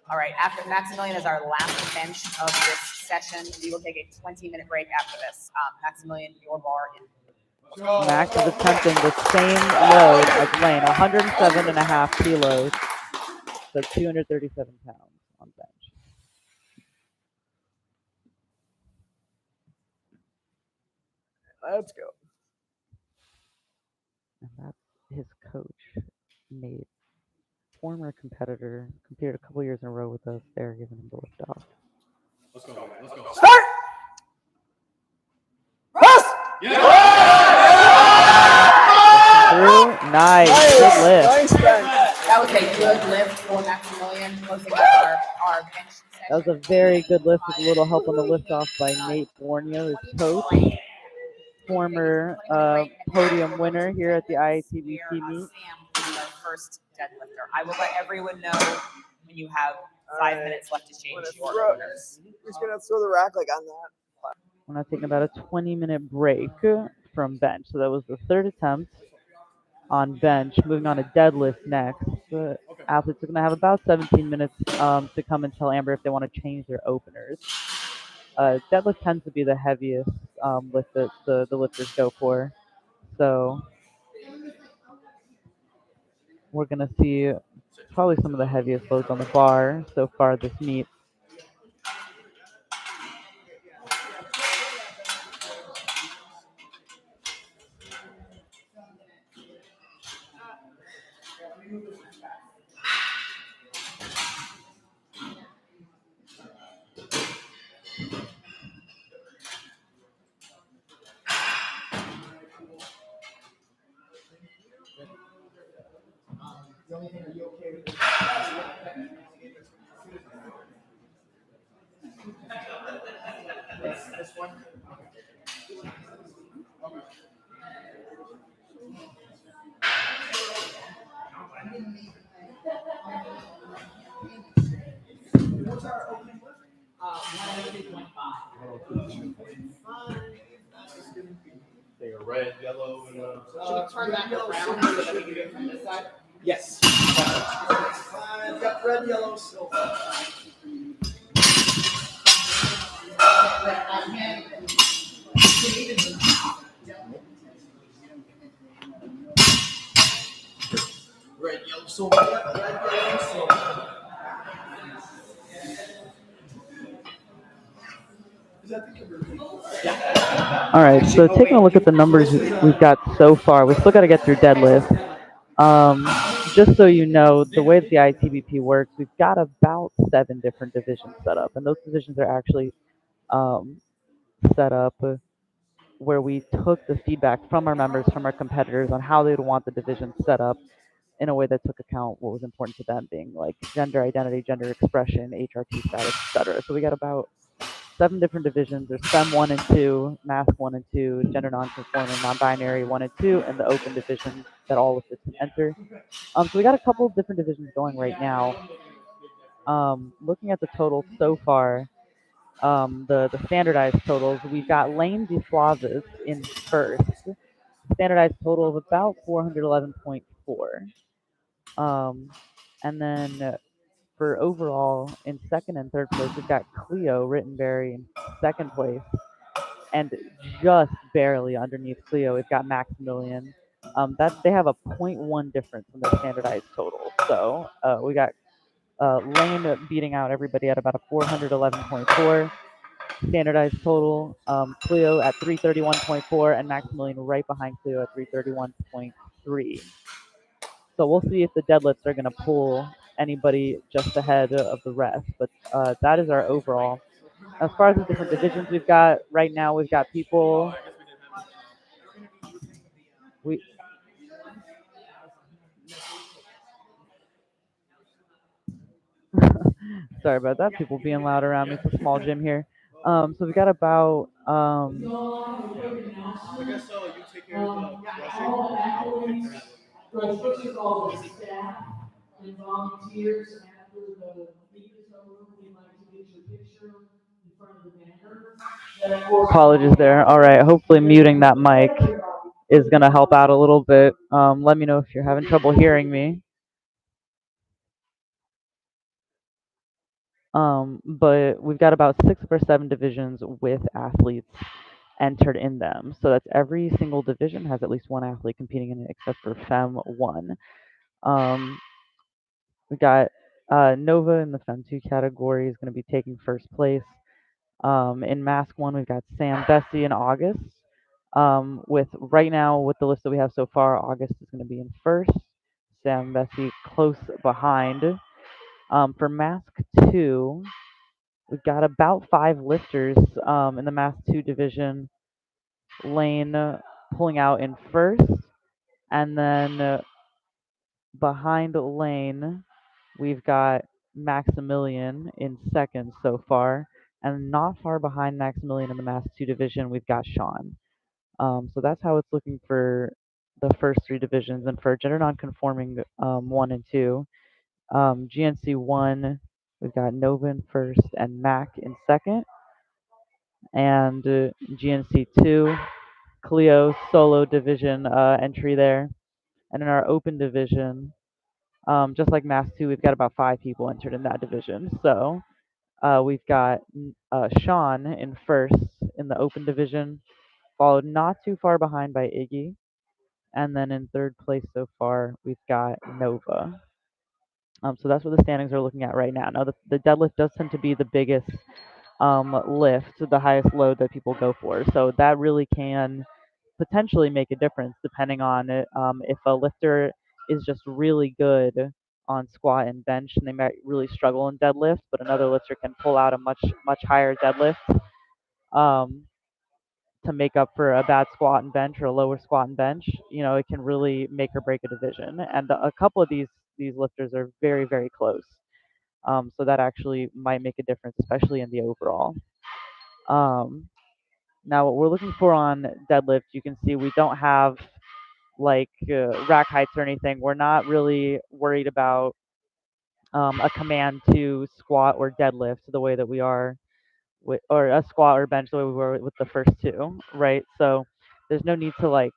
All right, after Maximilian is our last bench of this session. We will take a 20-minute break after this. Maximilian, your bar in. Max is attempting the same load as Lane, 107.5 kilos, so 237 pounds on bench. Let's go. And that's his coach, Nate, former competitor, competed a couple years in a row with us. They're giving him the lift off. Let's go. Let's go. Start! Press! Through, nice, good lift. Nice bench. That was a good lift for Maximilian, closing out our bench session. That was a very good lift with a little help on the lift off by Nate Borneo, his coach, former podium winner here at the IATBP meet. Sam will be our first deadlifter. I will let everyone know when you have 5 minutes left to change your orders. He's gonna throw the rack like on that. We're now taking about a 20-minute break from bench. So that was the third attempt on bench. Moving on to deadlift next. The athletes are going to have about 17 minutes to come and tell Amber if they want to change their openers. Deadlift tends to be the heaviest lift that the lifters go for. So we're going to see probably some of the heaviest loads on the bar so far this meet. The only thing, are you okay with this? This one? Take a red, yellow, and Should we turn that around so that we can do it from this side? Yes. Got red, yellow, silver. Red, yellow, silver. Red, yellow, silver. All right, so taking a look at the numbers we've got so far, we still got to get through deadlift. Just so you know, the way that the IATBP works, we've got about 7 different divisions set up, and those divisions are actually set up where we took the feedback from our members, from our competitors, on how they would want the division set up in a way that took account what was important to them, being like gender identity, gender expression, HRT status, etc. So we got about 7 different divisions. There's FEM 1 and 2, Mask 1 and 2, Gender Nonconforming, Non-Binary 1 and 2, and the open division that all of this can enter. So we got a couple of different divisions going right now. Looking at the totals so far, the standardized totals, we've got Lane DeFlavis in first. Standardized total of about 411.4. And then for overall, in second and third place, we've got Cleo Rittenberry in second place, and just barely underneath Cleo, we've got Maximilian. That they have a zero point 0.1 difference in their standardized total. So we got Lane beating out everybody at about a 411.4 standardized total. Cleo at 331.4, and Maximilian right behind Cleo at 331.3. So we'll see if the deadlifts are going to pull anybody just ahead of the rest. But that is our overall. As far as the different divisions we've got right now, we've got people. We sorry about that. People being loud around me. It's a small gym here. So we got about I guess so. You take care of the rushing. All the I'll take athletes, care of well, first of all, the staff and volunteers after the meet is over, we'd like to get your picture in front of the banner. Then, of course, apologies there. All right. Hopefully muting that mic is going to help out a little bit. Let me know if you're having trouble hearing me. But we've got about 6 or 7 divisions with athletes entered in them. So that's every single division has at least one athlete competing in it, except for Fem 1. We got Nova in the Fem 2 category is going to be taking first place. In Mask 1, we've got Sam Bessie and August. With right now, with the list that we have so far, August is going to be in first. Sam Bessie close behind. For Mask 2, we've got about 5 lifters in the Mask 2 division. Lane pulling out in first, and then behind Lane, we've got Maximilian in second so far, and not far behind Maximilian in the Mass 2 division, we've got Sean. So that's how it's looking for the first 3 divisions. And for gender nonconforming 1 and 2, GNC 1, we've got Nova in first and Mac in second. And GNC 2, Cleo solo division entry there. And in our open division, just like Mass 2, we've got about 5 people entered in that division. So we've got Sean in first in the open division, followed not too far behind by Iggy. And then in third place so far, we've got Nova. So that's what the standings are looking at right now. Now, the deadlift does tend to be the biggest lift, the highest load that people go for. So that really can potentially make a difference depending on it. If a lifter is just really good on squat and bench, and they might really struggle in deadlift, but another lifter can pull out a much higher deadlift um, to make up for a bad squat and bench or a lower squat and bench. You know, it can really make or break a division. And a couple of these lifters are very very close. So that actually might make a difference, especially in the overall. Now, what we're looking for on deadlift, you can see we don't have like rack heights or anything. We're not really worried about a command to squat or deadlift the way that we are with, or a squat or bench the way we were with the first 2, right? So there's no need to like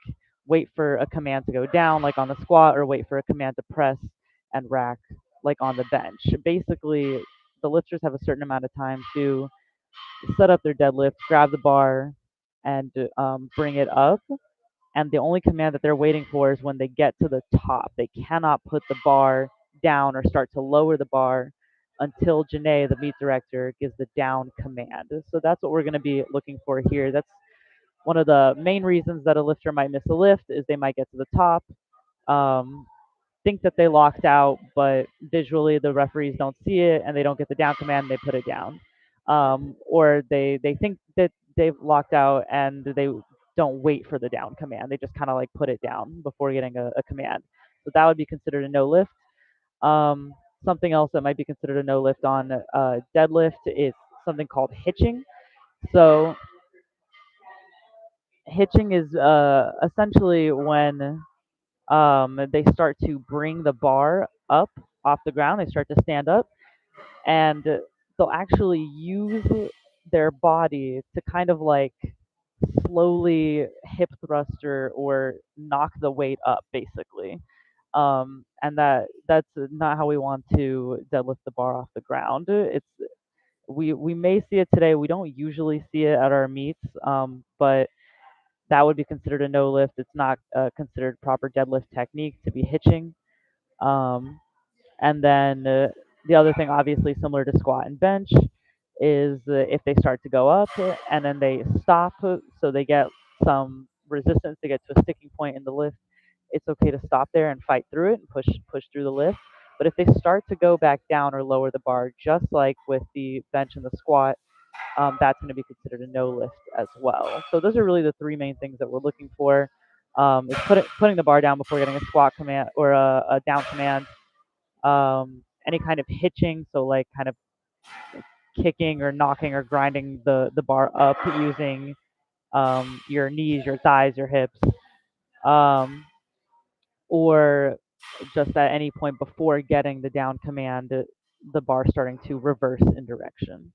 wait for a command to go down like on the squat, or wait for a command to press and rack like on the bench. Basically, the lifters have a certain amount of time to set up their deadlift, grab the bar, and bring it up. And the only command that they're waiting for is when they get to the top. They cannot put the bar down or start to lower the bar until Janae, the meet director, gives the down command. So that's what we're going to be looking for here. That's one of the main reasons that a lifter might miss a lift is they might get to the top, think that they locked out, but visually the referees don't see it and they don't get the down command, they put it down. Or they think that they've locked out and they don't wait for the down command. They just kind of like put it down before getting a command. So that would be considered a no lift. Something else that might be considered a no lift on deadlift is something called hitching. So hitching is essentially when they start to bring the bar up off the ground. They start to stand up, and they'll actually use their body to kind of like slowly hip thruster or knock the weight up, basically. And that's not how we want to deadlift the bar off the ground. we may see it today. We don't usually see it at our meets, but that would be considered a no lift. It's not considered proper deadlift technique to be hitching. And then the other thing, obviously similar to squat and bench, is if they start to go up and then they stop, so they get some resistance, they get to a sticking point in the lift. It's okay to stop there and fight through it and push through the lift. But if they start to go back down or lower the bar, just like with the bench and the squat, that's going to be considered a no lift as well. So those are really the three main things that we're looking for. Is putting the bar down before getting a squat command or a down command. Any kind of hitching, so like kind of kicking or knocking or grinding the bar up using your knees, your thighs, your hips, or just at any point before getting the down command, the bar starting to reverse in direction.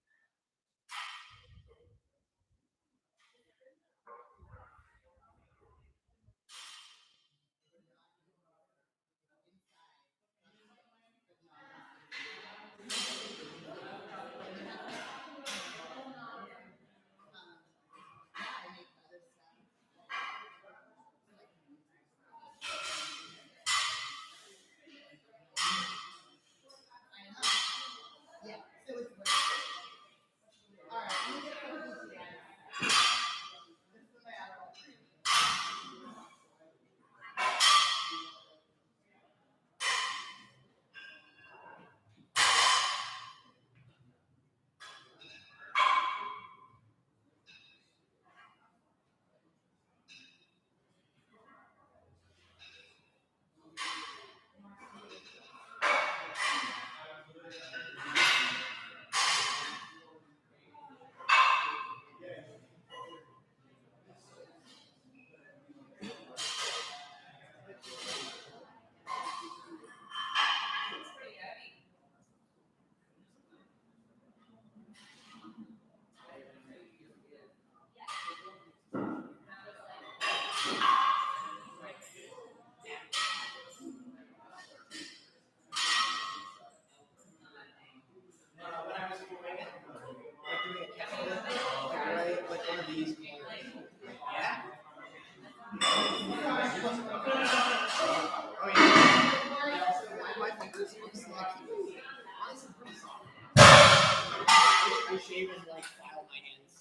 I shave and like file my hands.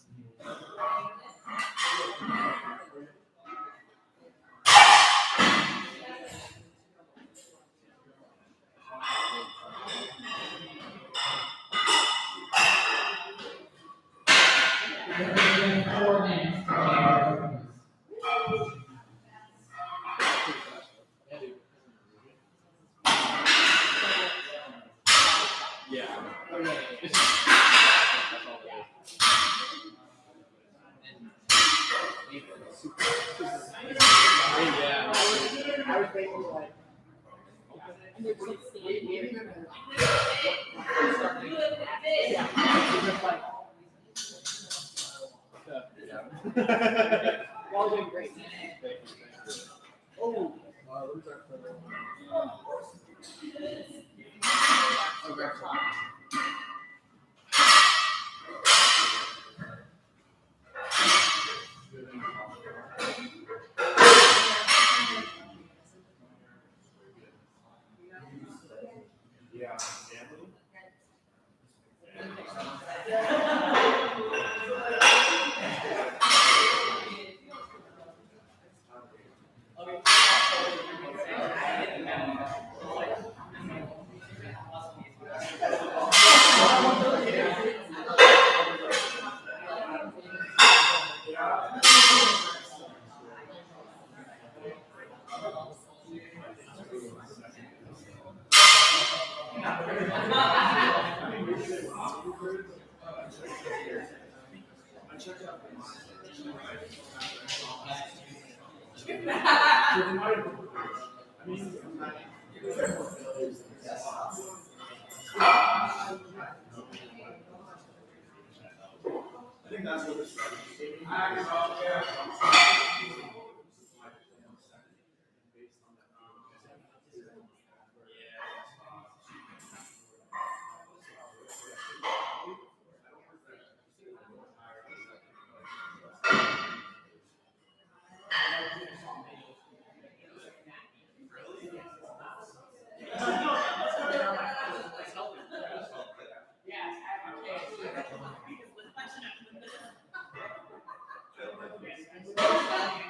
Within 4 minutes. Yeah. Yeah. I was basically like, y'all doing great. Oh.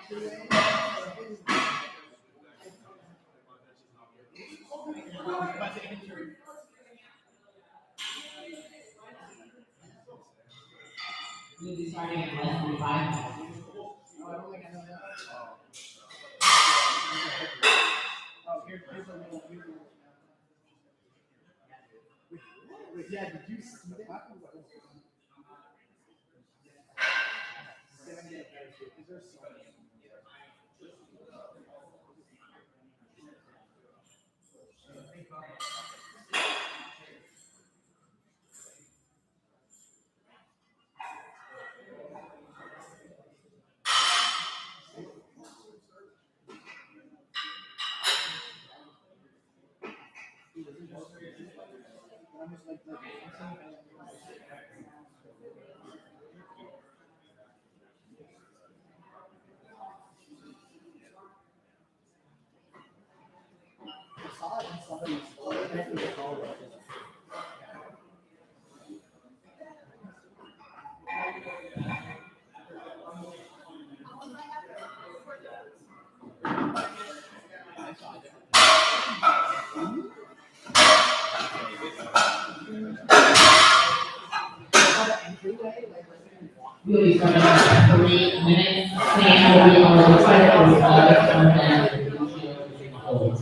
We'll be starting in less than 5 minutes. Yeah, did you see that? We'll be starting in 3 minutes. Sam will be on the side with August and then hold.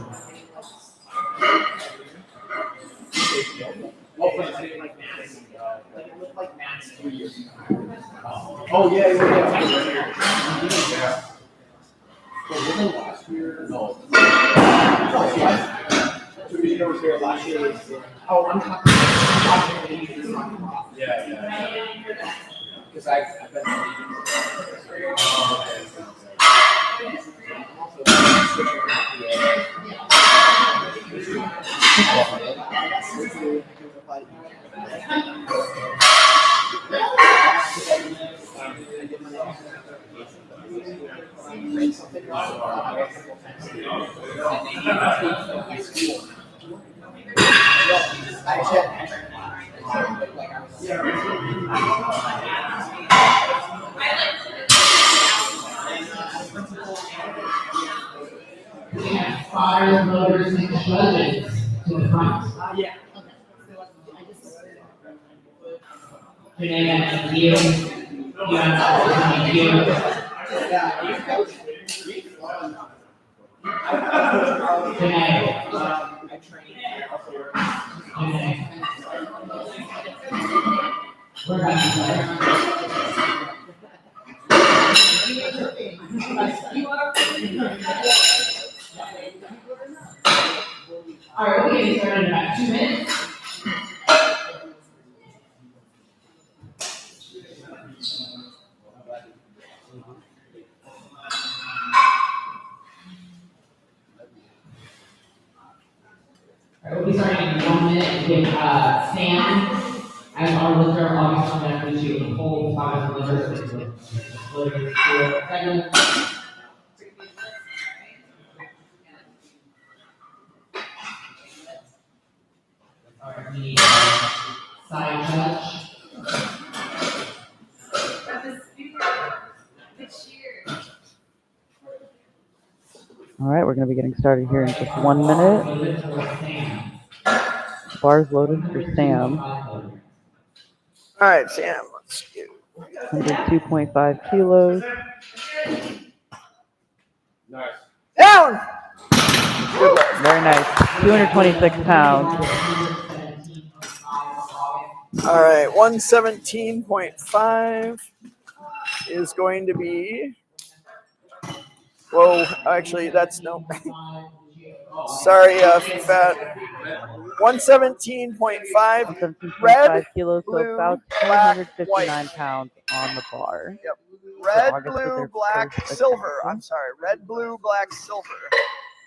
Oh, yeah, yeah. Last year? No. Two years here, last year was. Oh, I'm talking. Yeah. Because I've been. We have spotters, motors, and judges to the front. Yeah. Renee, that's you. You have you. Renee. Renee. We're back to All right, we're getting started in about 2 minutes. All right, we'll be starting in 1 minute with Sam as our lifter. August on that which you can hold 5 lifters. All right, we need side touch. All right, we're going to be getting started here in just 1 minute. Bars loaded for Sam. All right, Sam, let's get 102.5 kilos. Nice. down. Very nice. 226 pounds. All right, 117.5 is going to be. Whoa, actually, that's no. Sorry, fat. 117.5. 117.5 kilos, so blue, about black, 259 pounds on the bar. Yep. For Red, August with blue, their black, first silver. attempt. I'm sorry. Red, blue, black, silver.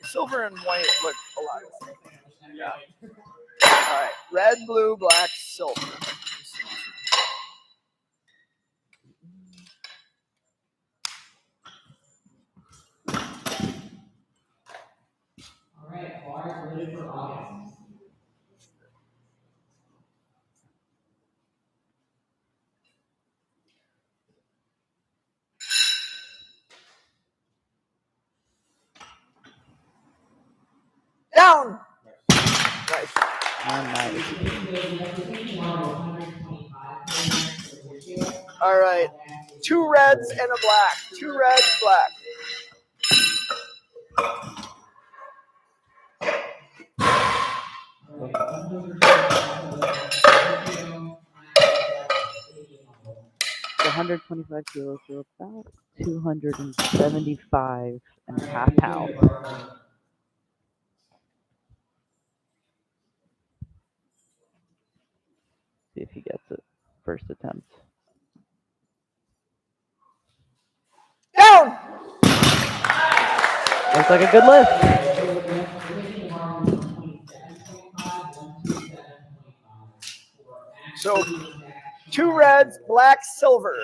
Silver and white look a lot alike. Yeah. All right. Red, blue, black, silver. All right, bars loaded for August. And nice. All right. 2 reds and a black. 2 reds, black. So 125 kilos, so about 275.5 pounds. See if he gets it. First attempt. Down! Looks like a good lift. So 2 reds, black, silver.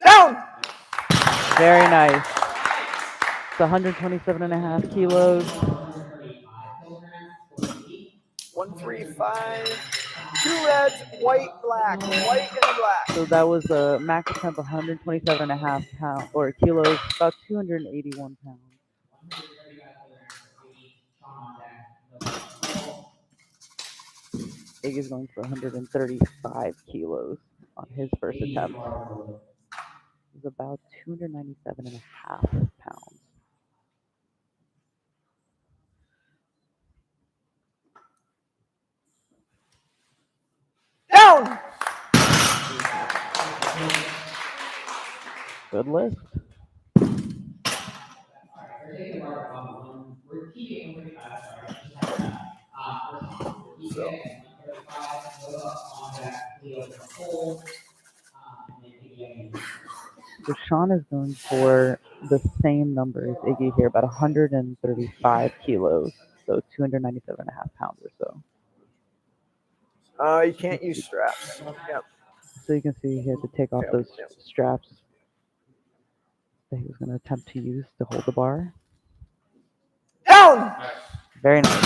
Down! Very nice. It's 127.5 kilos. 135. 2 reds, white, black. White and a black. So that was a max attempt 127.5 pounds or kilos, about 281 pounds. Iggy's going for 135 kilos on his first attempt. It was about 297.5 pounds. Down! Good lift. So Sean is going for the same number as Iggy here, about 135 kilos, so 297.5 pounds or so. You can't use straps. Yep. So you can see he had to take off those straps that he was going to attempt to use to hold the bar. Down! Very nice.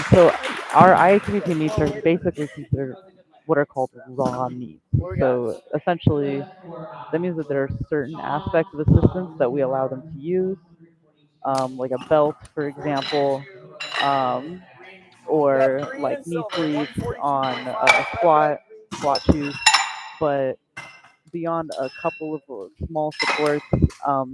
So our IATBP meets are basically considered what are called raw meets. So essentially, that means that there are certain aspects of assistance that we allow them to use, like a belt, for example, or like knee sleeves on a squat shoes. But beyond a couple of small supports,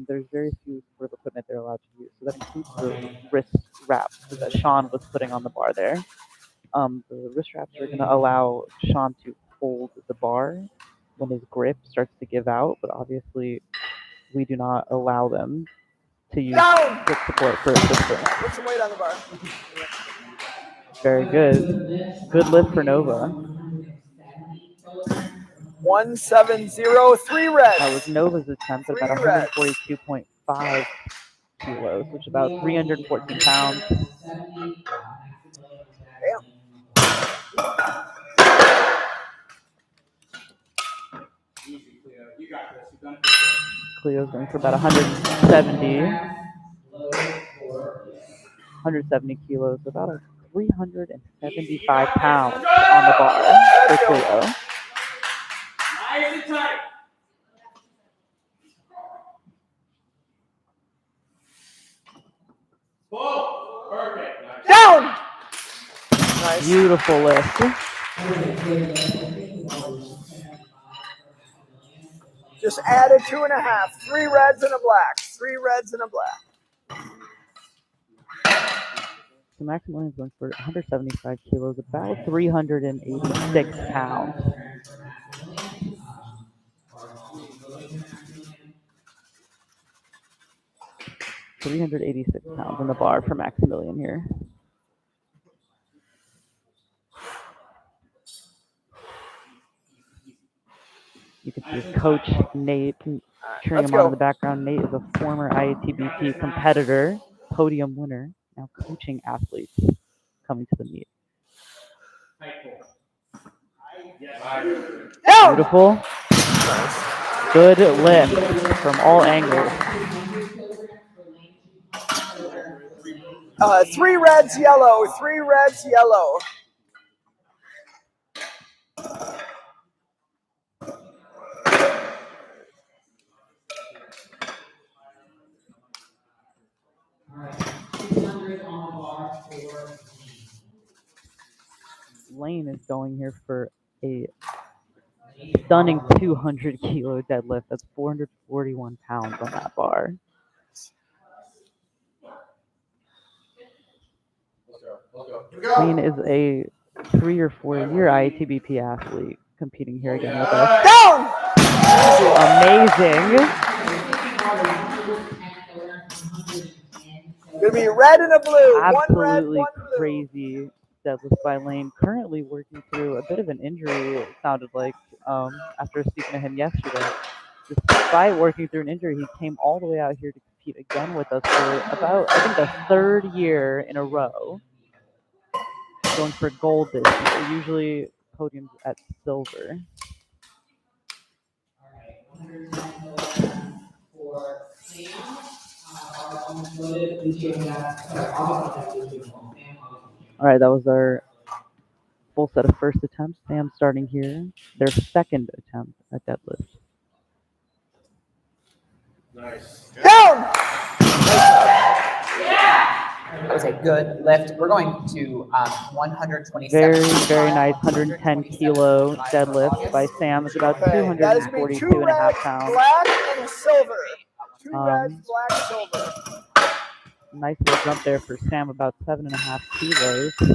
there's very few sort of equipment they're allowed to use. So that includes the wrist wraps that Sean was putting on the bar there. The wrist wraps are going to allow Sean to hold the bar when his grip starts to give out, but obviously we do not allow them to use grip support for assistance. Put some weight on the bar. Very good. Good lift for Nova. 170, 3 reds. That was Nova's attempt at about 142.5 kilos, which is about 314 pounds. Cleo's going for about 170 kilos, about 375 pounds on the bar for Cleo. Nice and tight. Whoa, perfect. Down! Nice. Beautiful lift. Just added 2.5. 3 reds and a black. 3 reds and a black. So Maximilian's going for 175 kilos, about 386 pounds. 386 pounds on the bar for Maximilian here. You can see Coach Nate cheering him on in the background. Nate is a former IATBP competitor, podium winner, now coaching athletes coming to the meet. Down. Beautiful. Good lift from all angles. 3 reds, yellow. 3 reds, yellow. Lane is going here for a stunning 200 kilo deadlift. That's 441 pounds on that bar. Lane is a 3 or 4 year IATBP athlete competing here again with us. Down. Amazing. Gonna be red and a blue. Absolutely 1 red, 1 blue. crazy deadlift by Lane. Currently working through a bit of an injury, it sounded like, after speaking to him yesterday. Despite working through an injury, he came all the way out here to compete again with us for about, I think, the 3rd year in a row. Going for gold this year. Usually podiums at silver. All right, that was our full set of first attempts. Sam starting here. Their second attempt at deadlift. Nice. Down. That was a good lift. We're going to 127. Very nice 110 kilo deadlift by Sam. It's about Okay, that is gonna be 2 242 and a half reds, pounds. black, and a silver. 2 reds, Um, black, silver. Nice little jump there for Sam, about 7.5 kilos. All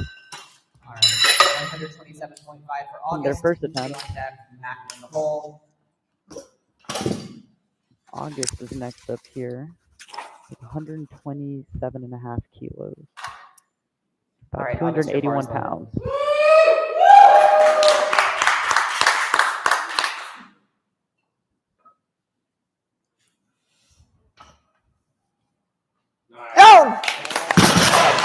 right, 127.5 for August. Their first attempt. Mac in the hole. August is next up here with 127.5 kilos. About All right, August, your 281 bar's loaded. pounds. Down.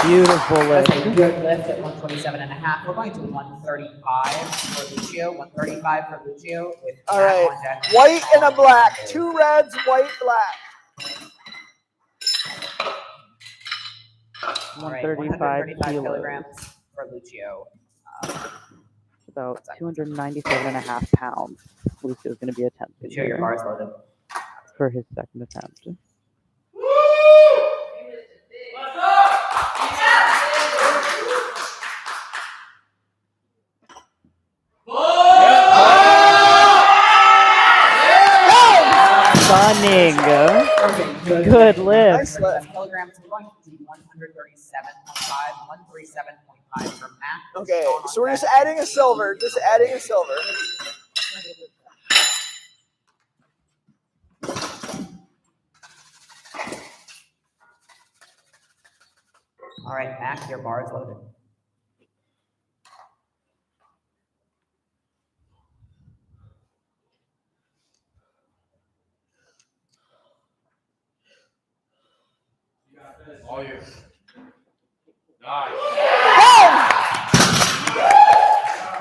Beautiful That's lift. a good lift at 127.5. We're going to 135 for Lucio. 135 for Lucio. With All Mac right, on deck. white and a black. 2 reds, white, black. All right, 135 kilos. kilograms for Lucio. About 297.5 pounds. Lucio's going to be attempting Lucio, your here bar's loaded. for his second attempt. Stunning. Good lift. Nice lift. Kilograms. We're going to 137.5. 137.5 for Mac. Okay, so we're just adding a silver. Just adding a silver. All right, Mac, your bar is loaded. All you. Nice.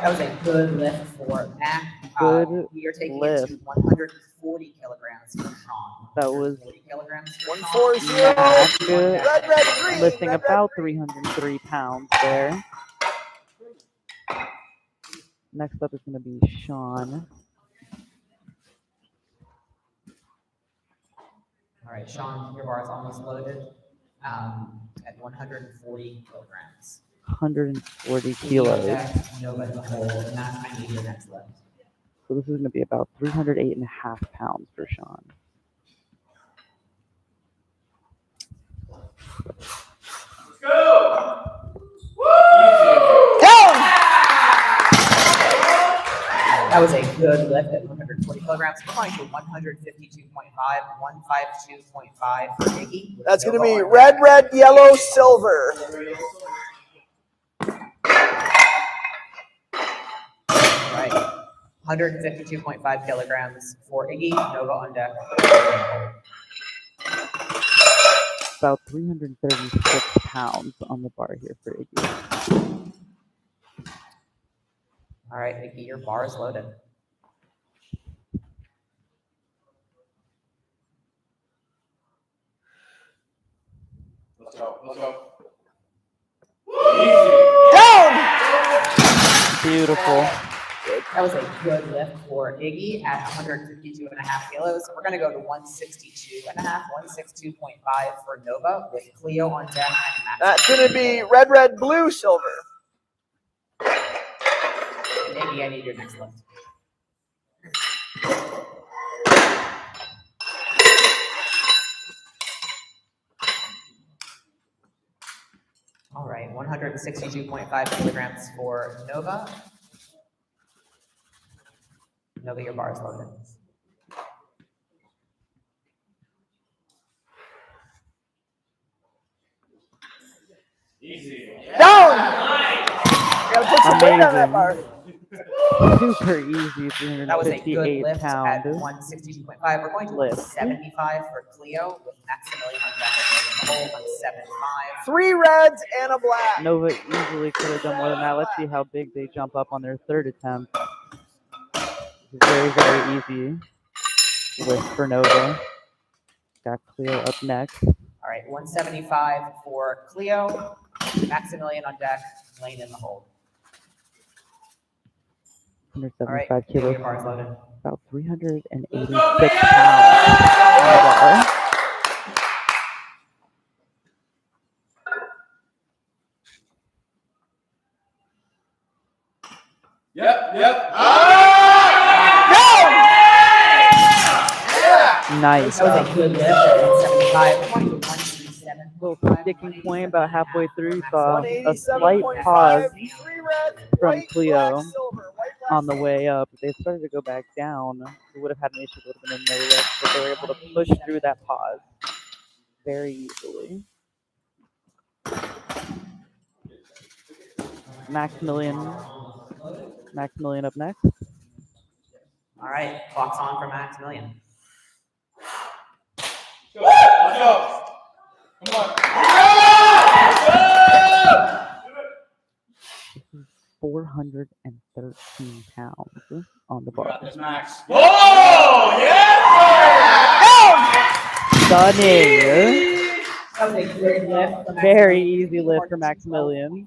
That was a good lift for Mac. Good we are taking lift. it to 140 kilograms for Sean. That was 140 kilograms for 140. Mac, Red, red, green. lifting red, about red, green. 303 pounds there. Next up is going to be Sean. All right, Sean, your bar is almost loaded at 140 kilograms. 140 kilos. No, but the whole, and that's my your next lift. So this is going to be about 308.5 pounds for Sean. Let's go. That was a good lift at 140 kilograms. We're going to 152.5, 152.5 for Iggy. That's going to be red, red, yellow, silver. Right. 152.5 kilograms for Iggy. Nova on deck. About 336 pounds on the bar here for Iggy. All right, Nikki, your bar is loaded. Let's go. Let's go. Beautiful. That was a good lift for Iggy at 152.5 kilos. We're going to go to 162.5, 162.5 for Nova with Cleo on deck. And That's going to be red, red, blue, silver. Iggy, I need your next lift. All right, 162.5 kilograms for Nova. Nova, your bar is loaded. Easy. Down! Gotta put some weight on that bar. Super easy, That was a good 358 lift at pound 162.5. We're going to lift. 75 for Cleo with Maximilian on deck and hold on 75. 3 reds and a black. Nova easily could have done more than that. Let's see how big they jump up on their third attempt. Very, very easy lift for Nova. Got Cleo up next. All right, 175 for Cleo, Maximilian on deck, Lane in the hold. 175 All right, kilos. your bar's loaded. About 386 pounds on the bar. Yep. Nice. That was a good lift at 175. We're going to 137. Little sticking point about halfway through. Saw a 187.5, slight pause 3 reds, from white, Cleo black, silver. White, black, on the way up. If they started to go back down, we would have had an issue. It would have been a no lift, but they were able to push through that pause very easily. Maximilian up next. All right, clock's on for Maximilian. Let's go. Come on. 413 pounds on the bar. Max. Whoa! Yeah! Stunning. That was a great lift. For Very easy lift for Maximilian.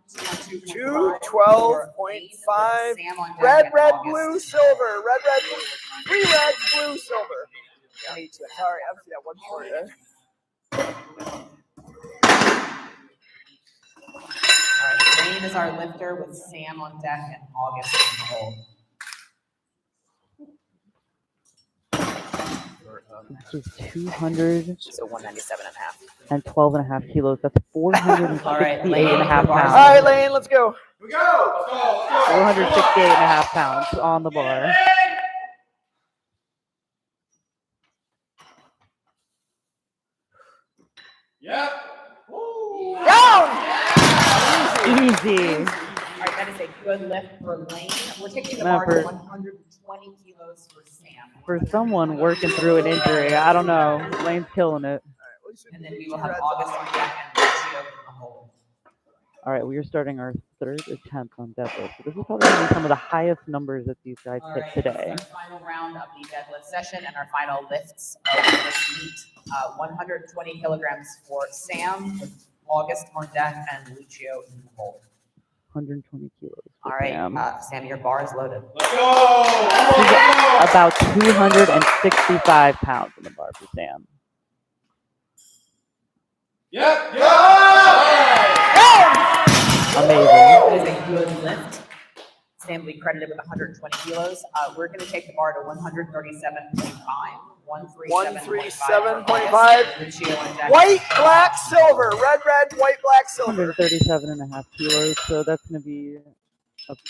212.5. Red, red, blue, silver. Red, red, blue. 3 reds, blue, silver. I need to. Sorry, I see that one short there. All right, Lane is our lifter with Sam on deck and August in the hold. This is 200 So 197.5. and 12.5 kilos. That's 468.5 All pounds. right, Lane, let's go. Here we go. Let's go. 468.5 pounds on the bar. Yep. Down! Easy. All right, that is a good lift for Lane. We're taking the bar to Remember- 120 kilos for Sam. For someone working through an injury, I don't know. Lane's killing it. And then we will have August on deck and Lucio in the hold. All right, we are starting our third attempt on deadlift. So this is probably going to be some of the highest numbers that these guys All hit right, today. this is our final round of the deadlift session and our final lifts of this meet. 120 kilograms for Sam with August on deck and Lucio in the hold. 120 kilos. for All right, Sam. Sam, your bar is loaded. Let's go. About 265 pounds on the bar for Sam. Yep. Amazing. That is a good lift. Sam will be credited with 120 kilos. We're going to take the bar to 137.5. 137.5. Lucio on deck. White, black, silver. Red, red, white, black, silver. 137.5 kilos. So that's going to be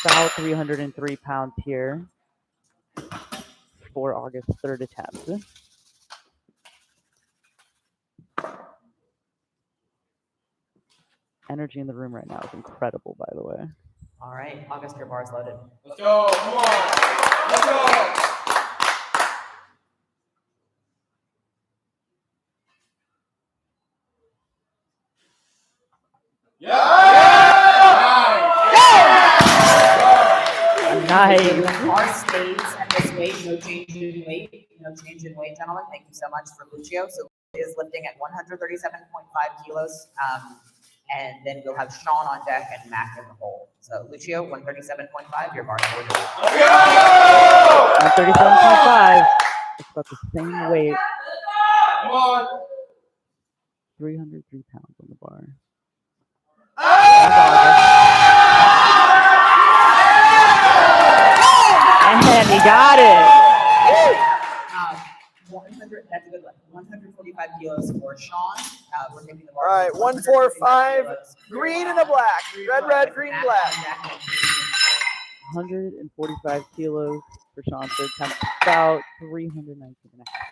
about 303 pounds here for August's third attempt. Energy in the room right now is incredible, by the way. All right, August, your bar is loaded. Let's go. Come on. Let's go. Nice. Bar stays at this weight, no change in weight, gentlemen. Thank you so much for Lucio. So is lifting at 137.5 kilos. And then we'll have Sean on deck and Mac in the hole. So Lucio, 137.5, your bar is loaded. 137.5. It's about the same weight. 303 pounds on the bar. And he got it. 100, that's a good one. 145 kilos for Sean. We're taking the bar. All right, 145, green and a black. Red, green, black. 145 kilos for Sean. Third time, about 319 and a half.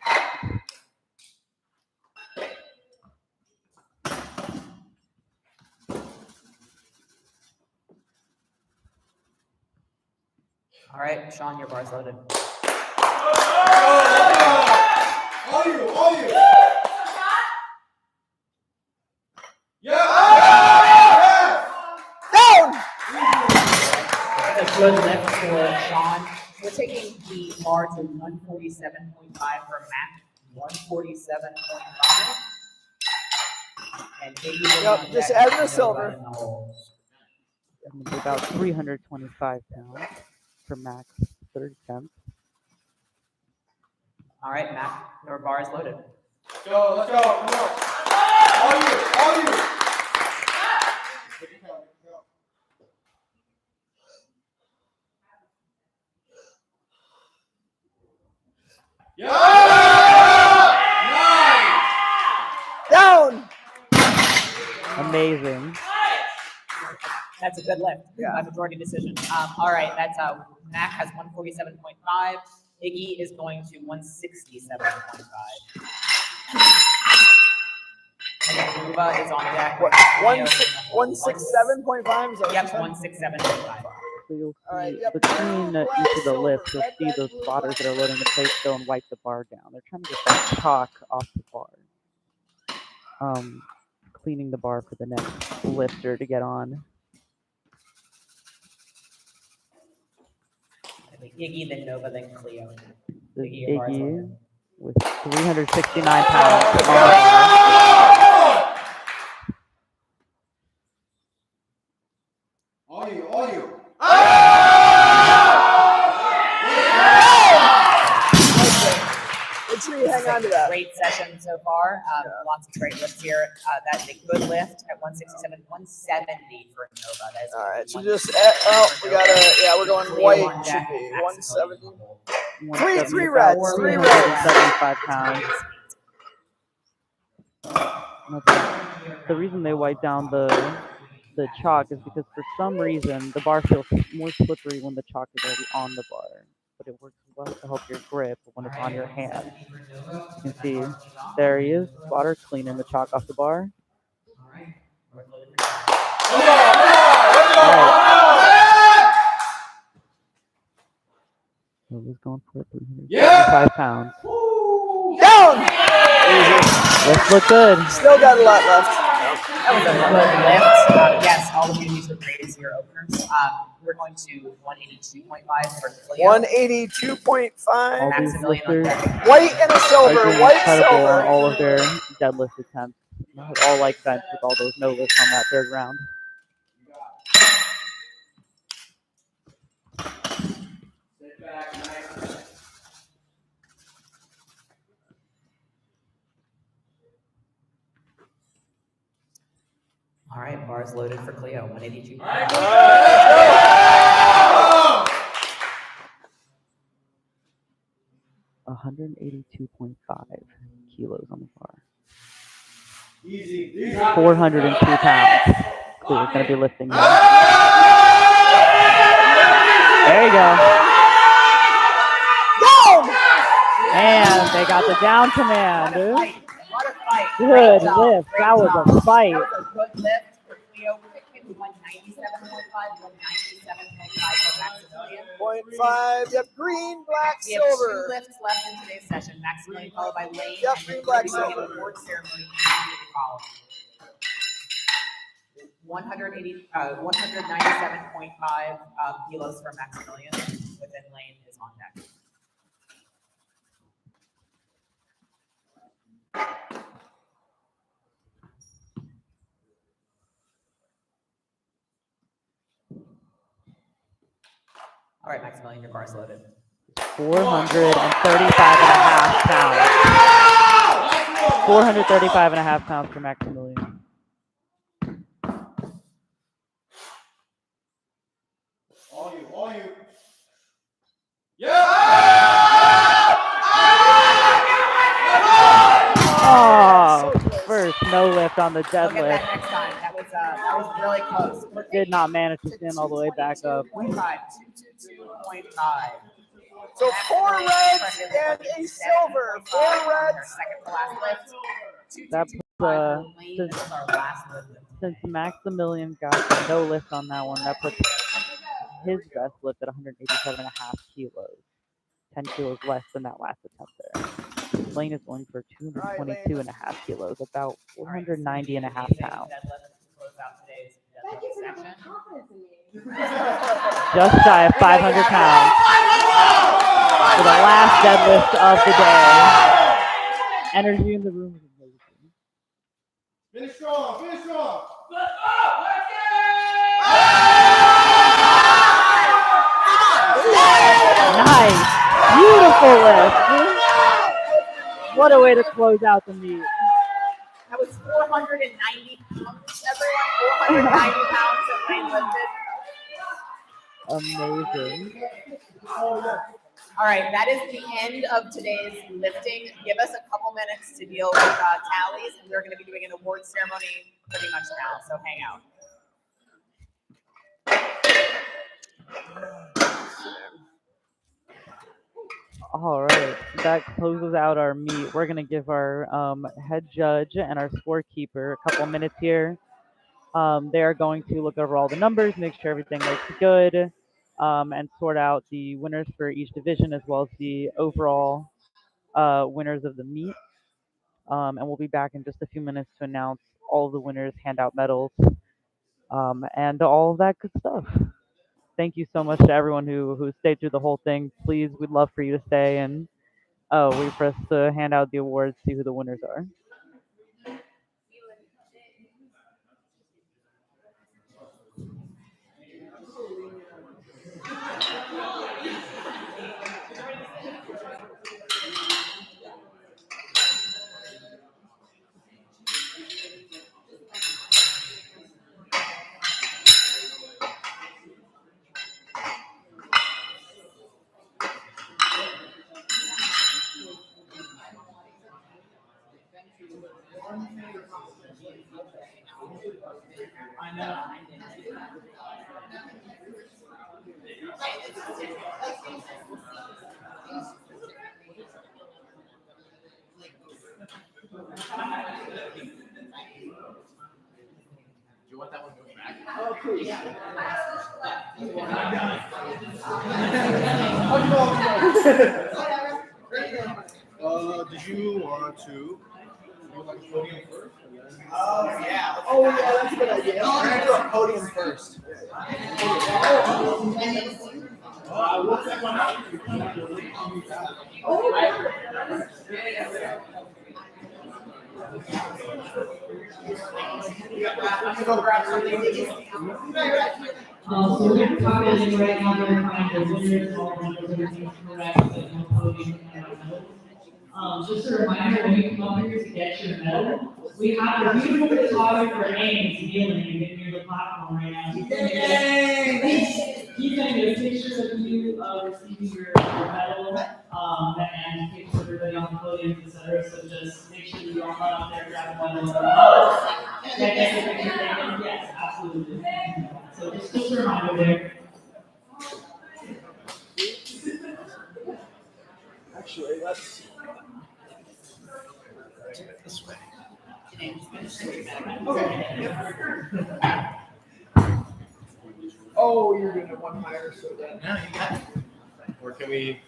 All right, Sean, your bar's loaded. All you. Yeah. Down. That's a good lift for Sean. We're taking the bar to 147.5 for Mac. 147.5. And Yep, just add the silver. Going to be about 325 pounds for Max. Third attempt. All right, Mac, your bar is loaded. Let's go. Come on. All you. Yeah! Nice! Down! Amazing. That's a good lift. Yeah. Majority decision. All right, that's Mac has 147.5. Iggy is going to 167.5. Ruba is on deck. 167.5 is that? Yep, 167.5. So you'll see Right, yep. between each of the lifts, you'll see those spotters that are loading the plate still and wipe the bar down. They're trying to get that chalk off the bar. Cleaning the bar for the next lifter to get on. Iggy, then Nova, then Cleo. This Iggy, your bar is Iggy loaded. with 369 pounds on the bar. All you. Make sure you hang on to that. Great session so far. Lots of great lifts here. That's a good lift at 167, 170 for Nova. That's All right, so one- just we're going white. Should be 170. Three reds. 375 pounds. The reason they wipe down the chalk is because for some reason the bar feels more slippery when the chalk is already on the bar. But it works well to help your grip when it's on your hand. You can see there he is, spotter cleaning the chalk off the bar. So he's going for 375 pounds. Down! Let's look good. Still got a lot left. That was a good lift. Yes, all of these were great as your openers. We're going to 182.5 for Cleo. 182.5. All these lifters White and a are silver. doing White, incredible on silver. all of their deadlift attempts. All like bench with all those no lifts on that third round. All right, bars loaded for Cleo, 182. 182.5 kilos on the bar. Easy. 402 pounds. Cleo's going to be lifting now. There you go. And they got the down command. What a fight. Good lift. That was a fight. That was a good lift for Cleo. We're picking 197.5, 197.5 for Maximilian. 0.5. Yep, green, black, We have silver. 2 lifts left in today's session. Maximilian followed by Lane. Yep, and green, then black, we're gonna silver. get award ceremony immediately following. 197.5 kilos for Maximilian. within lane is on deck. All right, Maximilian, your bar's loaded. 435.5 pounds. 435.5 pounds for Maximilian. All you. Oh, first no lift on the Look at deadlift. that next time. That was really close. Did not manage to stand all the way back up. 222.5. So 4 reds and a silver. 4 reds. Second to last lift. That puts, This is our last lift. since Maximilian got no lift on that one, that puts his best lift at 187.5 kilos. 10 kilos less than that last attempt there. Lane is going for 222.5 kilos, about 490.5 pounds. Thank you for your confidence in me. Just shy of 500 pounds for the last deadlift of the day. Energy in the room is amazing. Finish strong. Nice. Beautiful lift. What a way to close out the meet. That was 490 pounds, everyone. 490 pounds of weight lifted. Amazing. All right, that is the end of today's lifting. Give us a couple minutes to deal with tallies, and we're going to be doing an award ceremony pretty much now, so hang out. All right, that closes out our meet. We're going to give our head judge and our scorekeeper a couple minutes here. They are going to look over all the numbers, make sure everything looks good, and sort out the winners for each division as well as the overall winners of the meet. And we'll be back in just a few minutes to announce all of the winners, hand out medals, and all of that good stuff. Thank you so much to everyone who stayed through the whole thing. Please, we'd love for you to stay and wait for us to hand out the awards, see who the winners are. Do you want that one going back? Oh, please. Did you want to do like a podium first? Oh, yeah, that's a good idea. We're gonna do a podium first. We'll take one out. So we're going to talk about it right now. We're going to find the winners, all the numbers, everything's correct, there's no podium and no medals. Just a reminder, when you come up here to get your medal, we have a beautiful photographer, Amy, kneeling and getting near the platform right now. He's going to get a picture of you receiving your medal, and pictures of everybody on the podium, etc. So just make sure you all run up there, grab the medal. Yes, absolutely. So just a reminder there. Actually, let's. This way. Okay. Oh, you're doing it one higher, so then. No, you got it. Or can we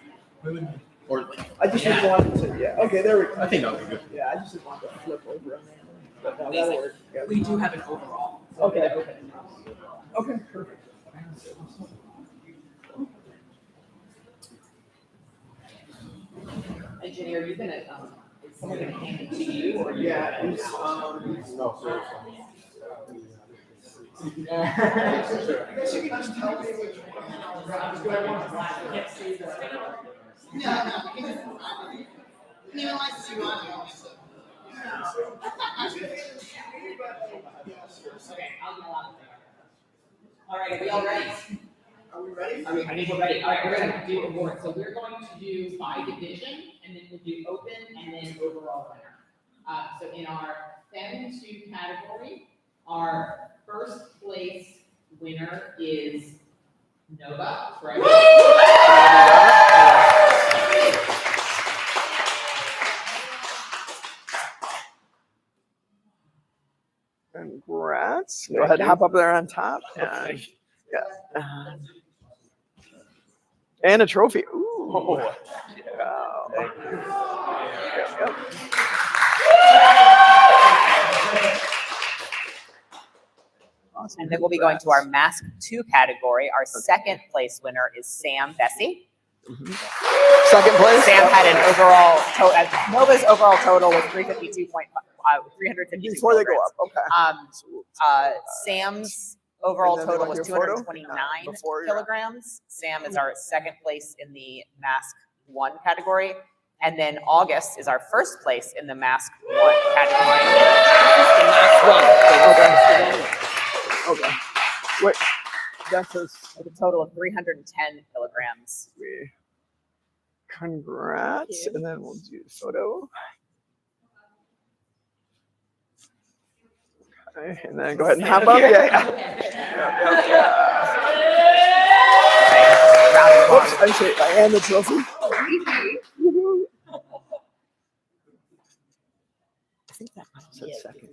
move? Or I just didn't want to. Yeah. Okay, there we go. I think that would be good. Yeah, I just didn't want to flip over on there. But no, that'll work. Yeah. We do have an overall. Okay. Okay. Perfect. Engineer, you gonna, is someone gonna hand it to you or? you Yeah, gonna- it's, No, seriously. I guess you can just tell me which one. Do I want black? I can't see that. Okay, I'll go on. All right, are we all ready? Are we ready? I think we're ready. All right, we're gonna do awards. So we're going to do by division, and then we'll do open, and then overall winner. So in our Fem 2 category, our first place winner is Nova. Congrats. Go ahead, hop up there on top. And, yeah. And a trophy. Ooh. Yeah. Yep. Awesome. And then we'll be going to our Mask 2 category. Our second place winner is Sam Bessie. Second place. Sam had an overall total. Nova's overall total was 352 Before they go up. Okay. Sam's overall And then total like was your photo? 229 Before, yeah. kilograms. Sam is our second place in the Mask 1 category. And then August is our first place in the Mask 1 category. Okay. Wait. That's a With a total of 310 kilograms. congrats. And then we'll do the photo. Okay. And then go ahead and hop up. Yeah. Whoops, I say I am the trophy. I think that said second.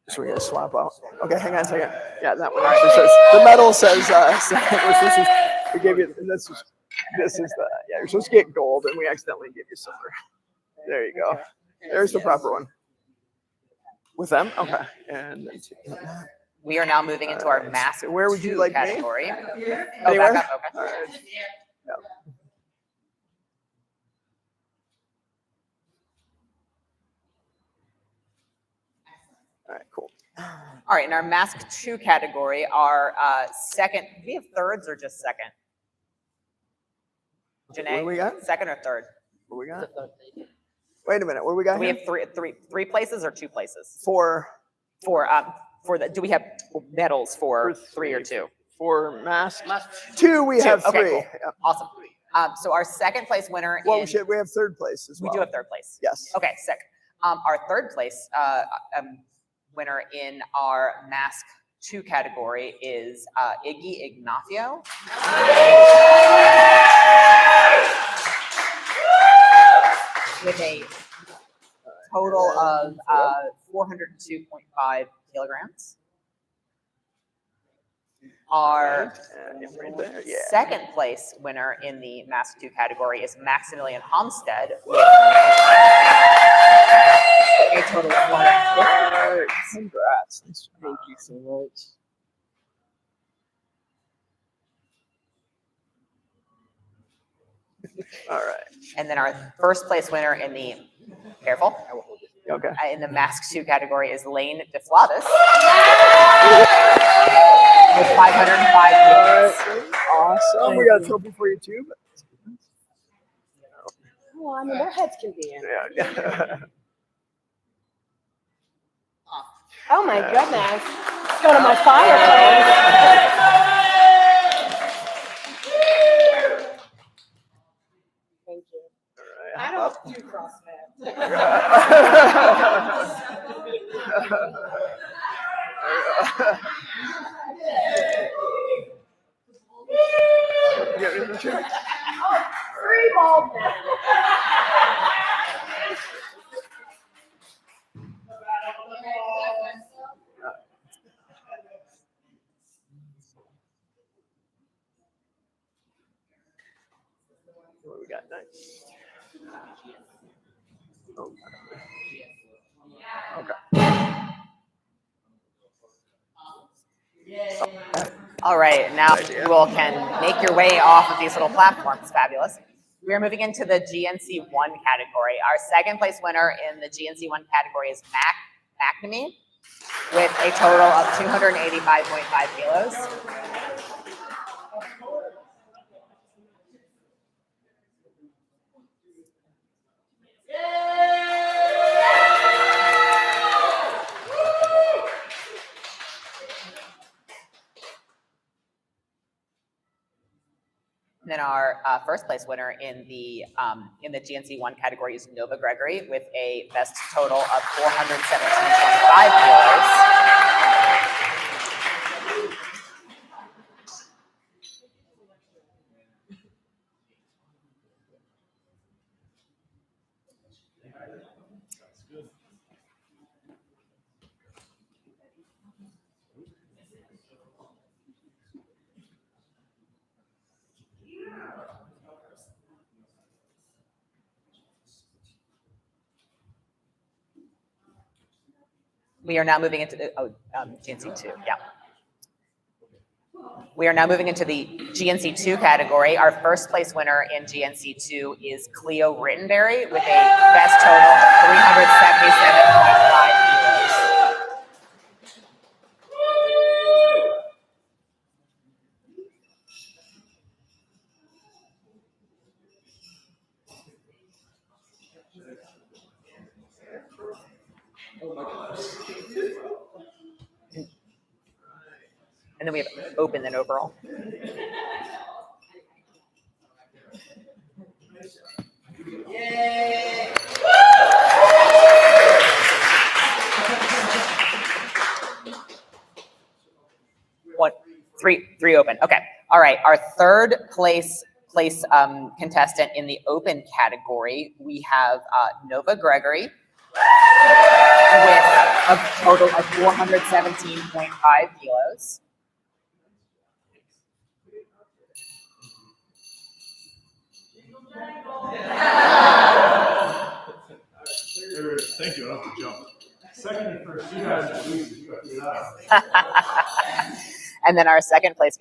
So we're gonna swap out. Okay, hang on a second. Yeah, that one actually says the medal says second. This is we gave you this is the yeah, you're supposed to get gold and we accidentally gave you silver. There you go. There's the proper one. With them? Okay. And We are now moving into our Mask where would you 2 like me? category. Oh, Anywhere? back up. Okay. All right. Yep. All right, cool. All right, in our Mask 2 category, our second, do we have thirds or just second? Janae, What do we got? second or third? What we got? Wait a minute. What do we got Do we here? have three places or 2 places? For Do we have medals for For 3 or 2? for mask 2, we have 3. Okay, cool. Yep. Awesome. So our second place winner Well, in, we have third place as we well. do have third place. Yes. Okay, sick. Our third place winner in our Mask 2 category is Iggy Ignacio. With a total of 402.5 kilograms. Our Right there. Yeah. second place winner in the Mask 2 category is Maximilian Homstead with a total of 150. Congrats. Thank you so much. All right. And then our first place winner in the, careful, Okay. in the Mask 2 category is Lane DeFlavis with 505 kilograms. Awesome. We got a trophy for you too. Oh, I mean, their heads can be in. Yeah. Oh my goodness. Let's go to my fireplace. Thank you. I don't do CrossFit. Free ball then. What we got next? All right, now you all can make your way off of these little platforms. Fabulous. We are moving into the GNC 1 category. Our second place winner in the GNC 1 category is McNamee with a total of 285.5 kilos. And then our first place winner in the GNC 1 category is Nova Gregory with a best total of 417.5 kilos. We are now moving into the GNC 2, yeah. We are now moving into the GNC 2 category. Our first place winner in GNC 2 is Cleo Rittenberry with a best total of 377.5 kilos. And then we have open and overall. Yay! Three open. Okay. All right. Our third place contestant in the open category, we have Nova Gregory with a total of 417.5 kilos. Thank you. I have to jump. Second and first, you guys are losing. You got to get out. And then our second place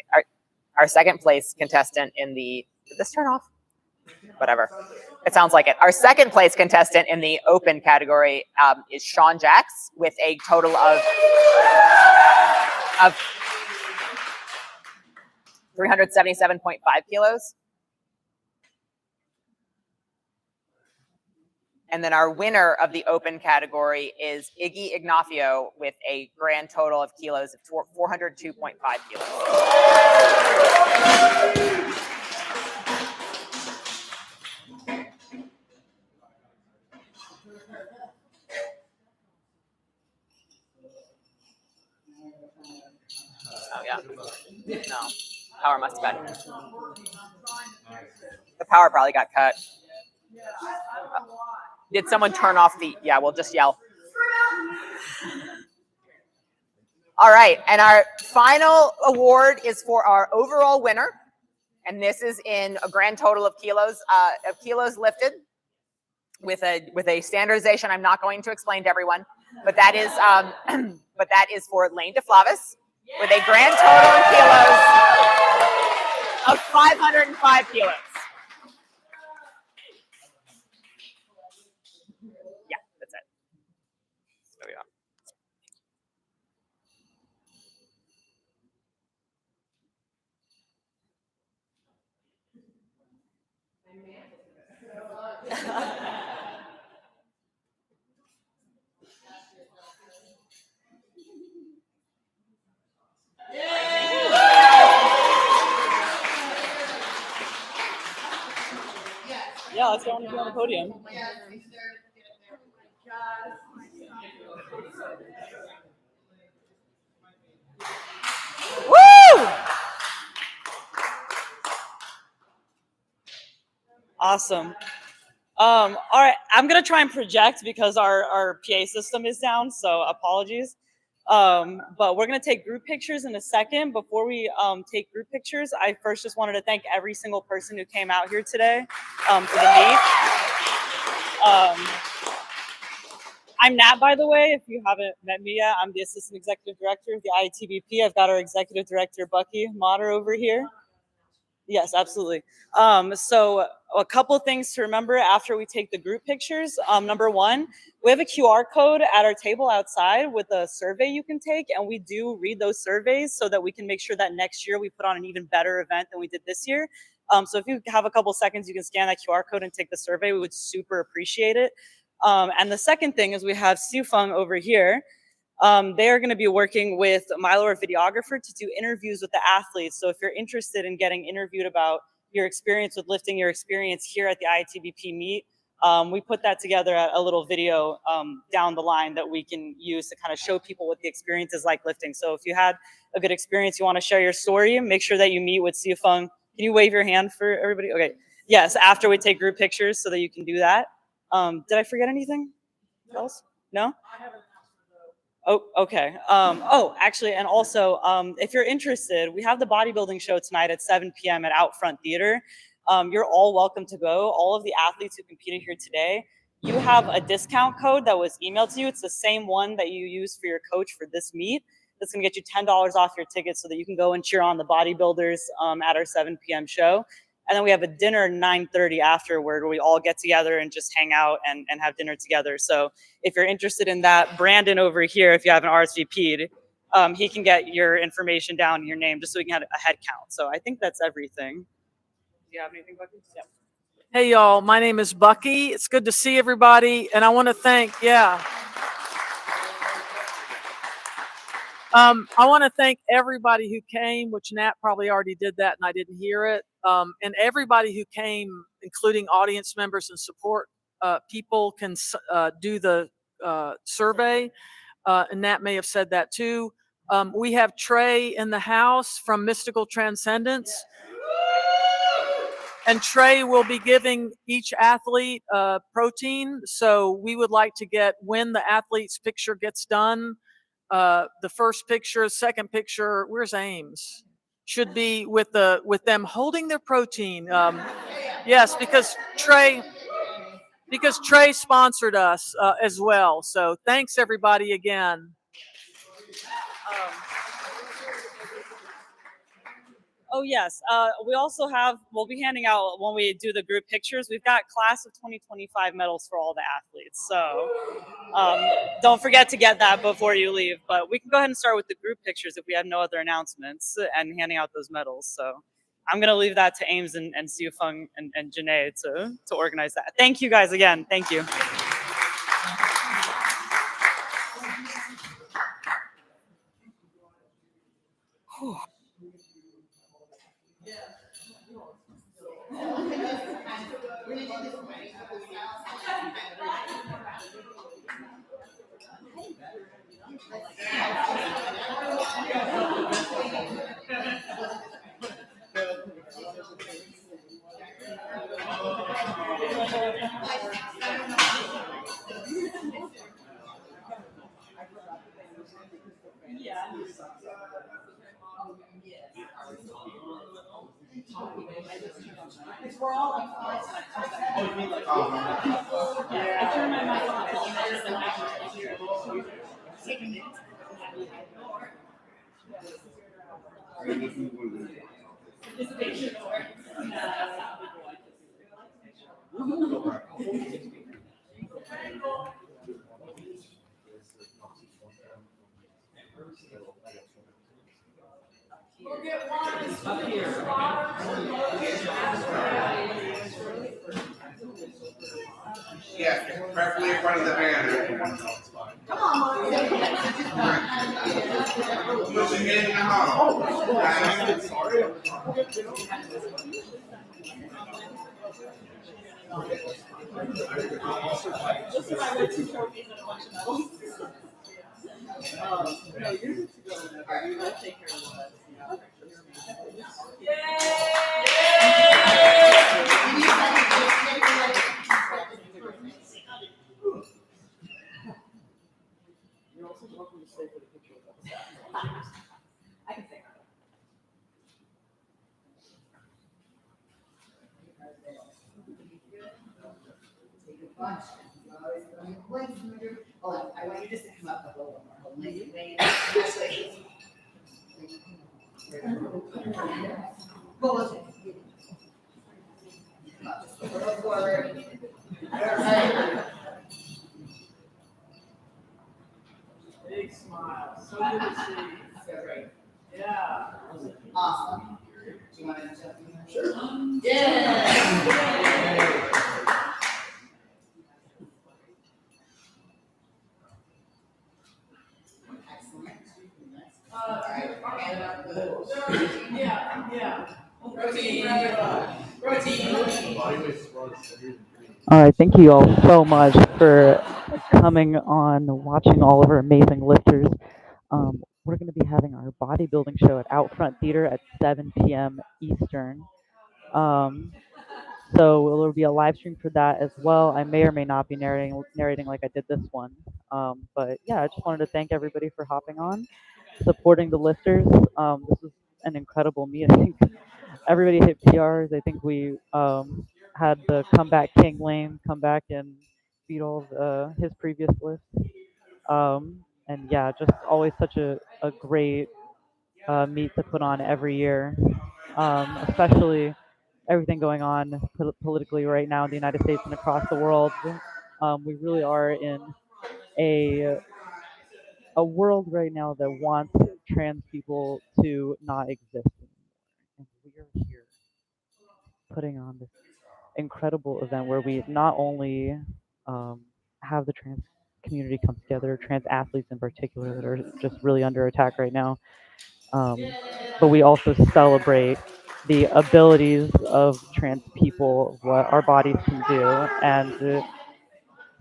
contestant in the, did this turn off? Whatever. It sounds like it. Our second place contestant in the open category is Sean Jacks with a total of 377.5 kilos. And then our winner of the open category is Iggy Ignacio with a grand total of kilos of 402.5 kilos. Oh, yeah. No. Power must have gotten. The power probably got cut. Did someone turn off the, yeah, we'll just yell. All right, and our final award is for our overall winner. And this is in a grand total of kilos lifted with a standardization I'm not going to explain to everyone, but that is for Lane DeFlavis with a grand total in kilos of 505 kilos. Yeah, that's it. There we go. Yeah, let's go on the podium. Woo! Awesome. All right, I'm gonna try and project because our PA system is down, so apologies. But we're gonna take group pictures in a second. Before we take group pictures, I first just wanted to thank every single person who came out here today for the meet. I'm Nat, by the way, if you haven't met me yet. I'm the Assistant Executive Director of the IATBP. I've got our Executive Director, Bucky Motter, over here. Yes, absolutely. So a couple things to remember after we take the group pictures. Number one, we have a QR code at our table outside with a survey you can take, and we do read those surveys so that we can make sure that next year we put on an even better event than we did this year. So if you have a couple seconds, you can scan that QR code and take the survey. We would super appreciate it. And the second thing is we have Sufeng over here. They are going to be working with Milo, our videographer, to do interviews with the athletes. So if you're interested in getting interviewed about your experience with lifting, your experience here at the IATBP meet, we put that together, a little video down the line that we can use to kind of show people what the experience is like lifting. So if you had a good experience, you want to share your story, make sure that you meet with Sufeng. Can you wave your hand for everybody? Okay. Yes, after we take group pictures so that you can do that. Did I forget anything else? No? Oh, okay. Actually, and also, if you're interested, we have the bodybuilding show tonight at 7 p.m. at Outfront Theater. You're all welcome to go. All of the athletes who competed here today, you have a discount code that was emailed to you. It's the same one that you use for your coach for this meet. That's going to get you $10 off your ticket so that you can go and cheer on the bodybuilders at our 7 p.m. show. And then we have a dinner 9:30 afterward where we all get together and just hang out and have dinner together. So if you're interested in that, Brandon over here, if you haven't RSVP'd, he can get your information down, your name, just so we can have a head count. So I think that's everything. Do you have anything, Bucky? Yeah. Hey, y'all. My name is Bucky. It's good to see everybody. And I want to thank, I want to thank everybody who came, which Nat probably already did that and I didn't hear it. And everybody who came, including audience members and support people, can do the survey. And Nat may have said that too. We have Trey in the house from Mystical Transcendence. And Trey will be giving each athlete protein. So we would like to get, when the athlete's picture gets done, the first picture, second picture, where's Ames? Should be with them holding their protein. Yes, because Trey sponsored us as well. So thanks everybody again. Oh, yes. We also we'll be handing out, when we do the group pictures, we've got class of 2025 medals for all the athletes. So don't forget to get that before you leave. But we can go ahead and start with the group pictures if we have no other announcements and handing out those medals. So I'm going to leave that to Ames and Sufeng and Janae to organize that. Thank you guys again. Thank you. Whew. Yeah, preferably in front of the banner. Come on, pushing it in the hall. You're also welcome to stay for the picture with us. I can say Hold on, I want you just to come up a little more. Hold on. Well, forward. Big smile. So good to see you. So great. Yeah. Awesome. Do you want to jump in there? Sure. Yeah. Excellent. All right. And up the Yeah. protein. Protein. All right, thank you all so much for coming on, watching all of our amazing lifters. We're going to be having our bodybuilding show at Outfront Theater at 7 p.m. Eastern. So there'll be a live stream for that as well. I may or may not be narrating like I did this one. But yeah, I just wanted to thank everybody for hopping on, supporting the lifters. This was an incredible meet. I think everybody hit PRs. I think we had the comeback king Lane come back and beat all of his previous lifts. And yeah, just always such a great meet to put on every year, especially everything going on politically right now in the United States and across the world. We really are in a world right now that wants trans people to not exist anymore. And we are here putting on this incredible event where we not only have the trans community come together, trans athletes in particular that are just really under attack right now, but we also celebrate the abilities of trans people, what our bodies can do, and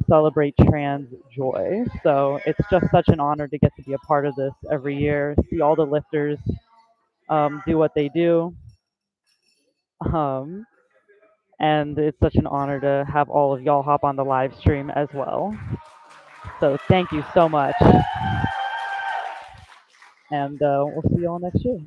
celebrate trans joy. So it's just such an honor to get to be a part of this every year, see all the lifters do what they do. Um, and it's such an honor to have all of y'all hop on the live stream as well. So thank you so much, and we'll see y'all next year.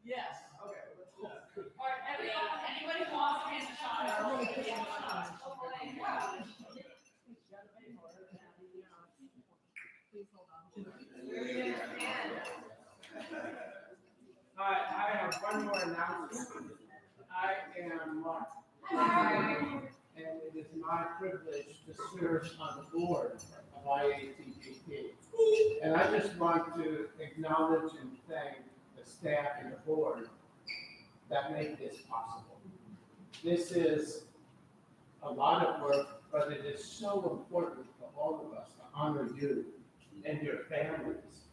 Yes. Okay. Cool. All right. Anybody who wants to take a shot? All right, I have one more announcement. I am Mark. And it is my privilege to serve on the board of IATBP. And I just want to acknowledge and thank the staff and the board that make this possible. This is a lot of work, but it is so important for all of us to honor you and your families,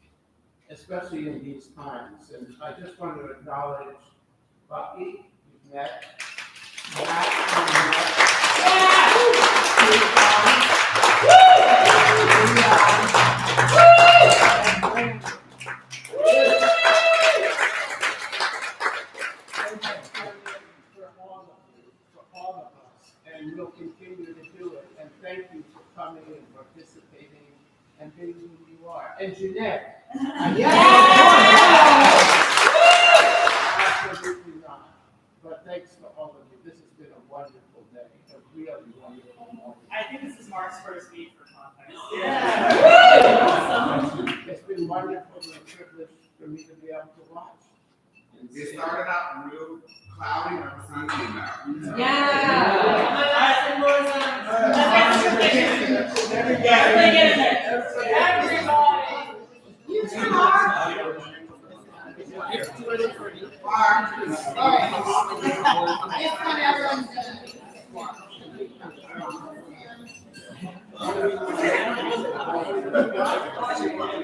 especially in these times. And I just want to acknowledge Bucky, you've met. For all of us, and we'll continue to do it. And thank you for coming and participating and being who you are. And Jeanette. Absolutely not. But thanks to all of you. This has been a wonderful day, a really wonderful morning. I think this is Mark's first meet for context. It's been wonderful and a privilege for me to be able to watch. It started out real cloudy, and the sun came out.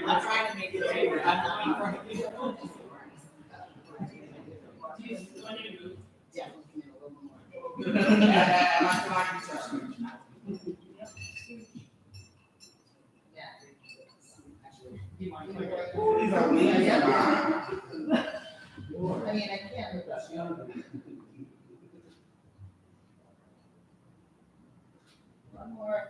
I'm trying to make it favorite. I'm not. Yeah. One more.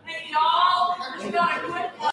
Hey y'all, we got a quick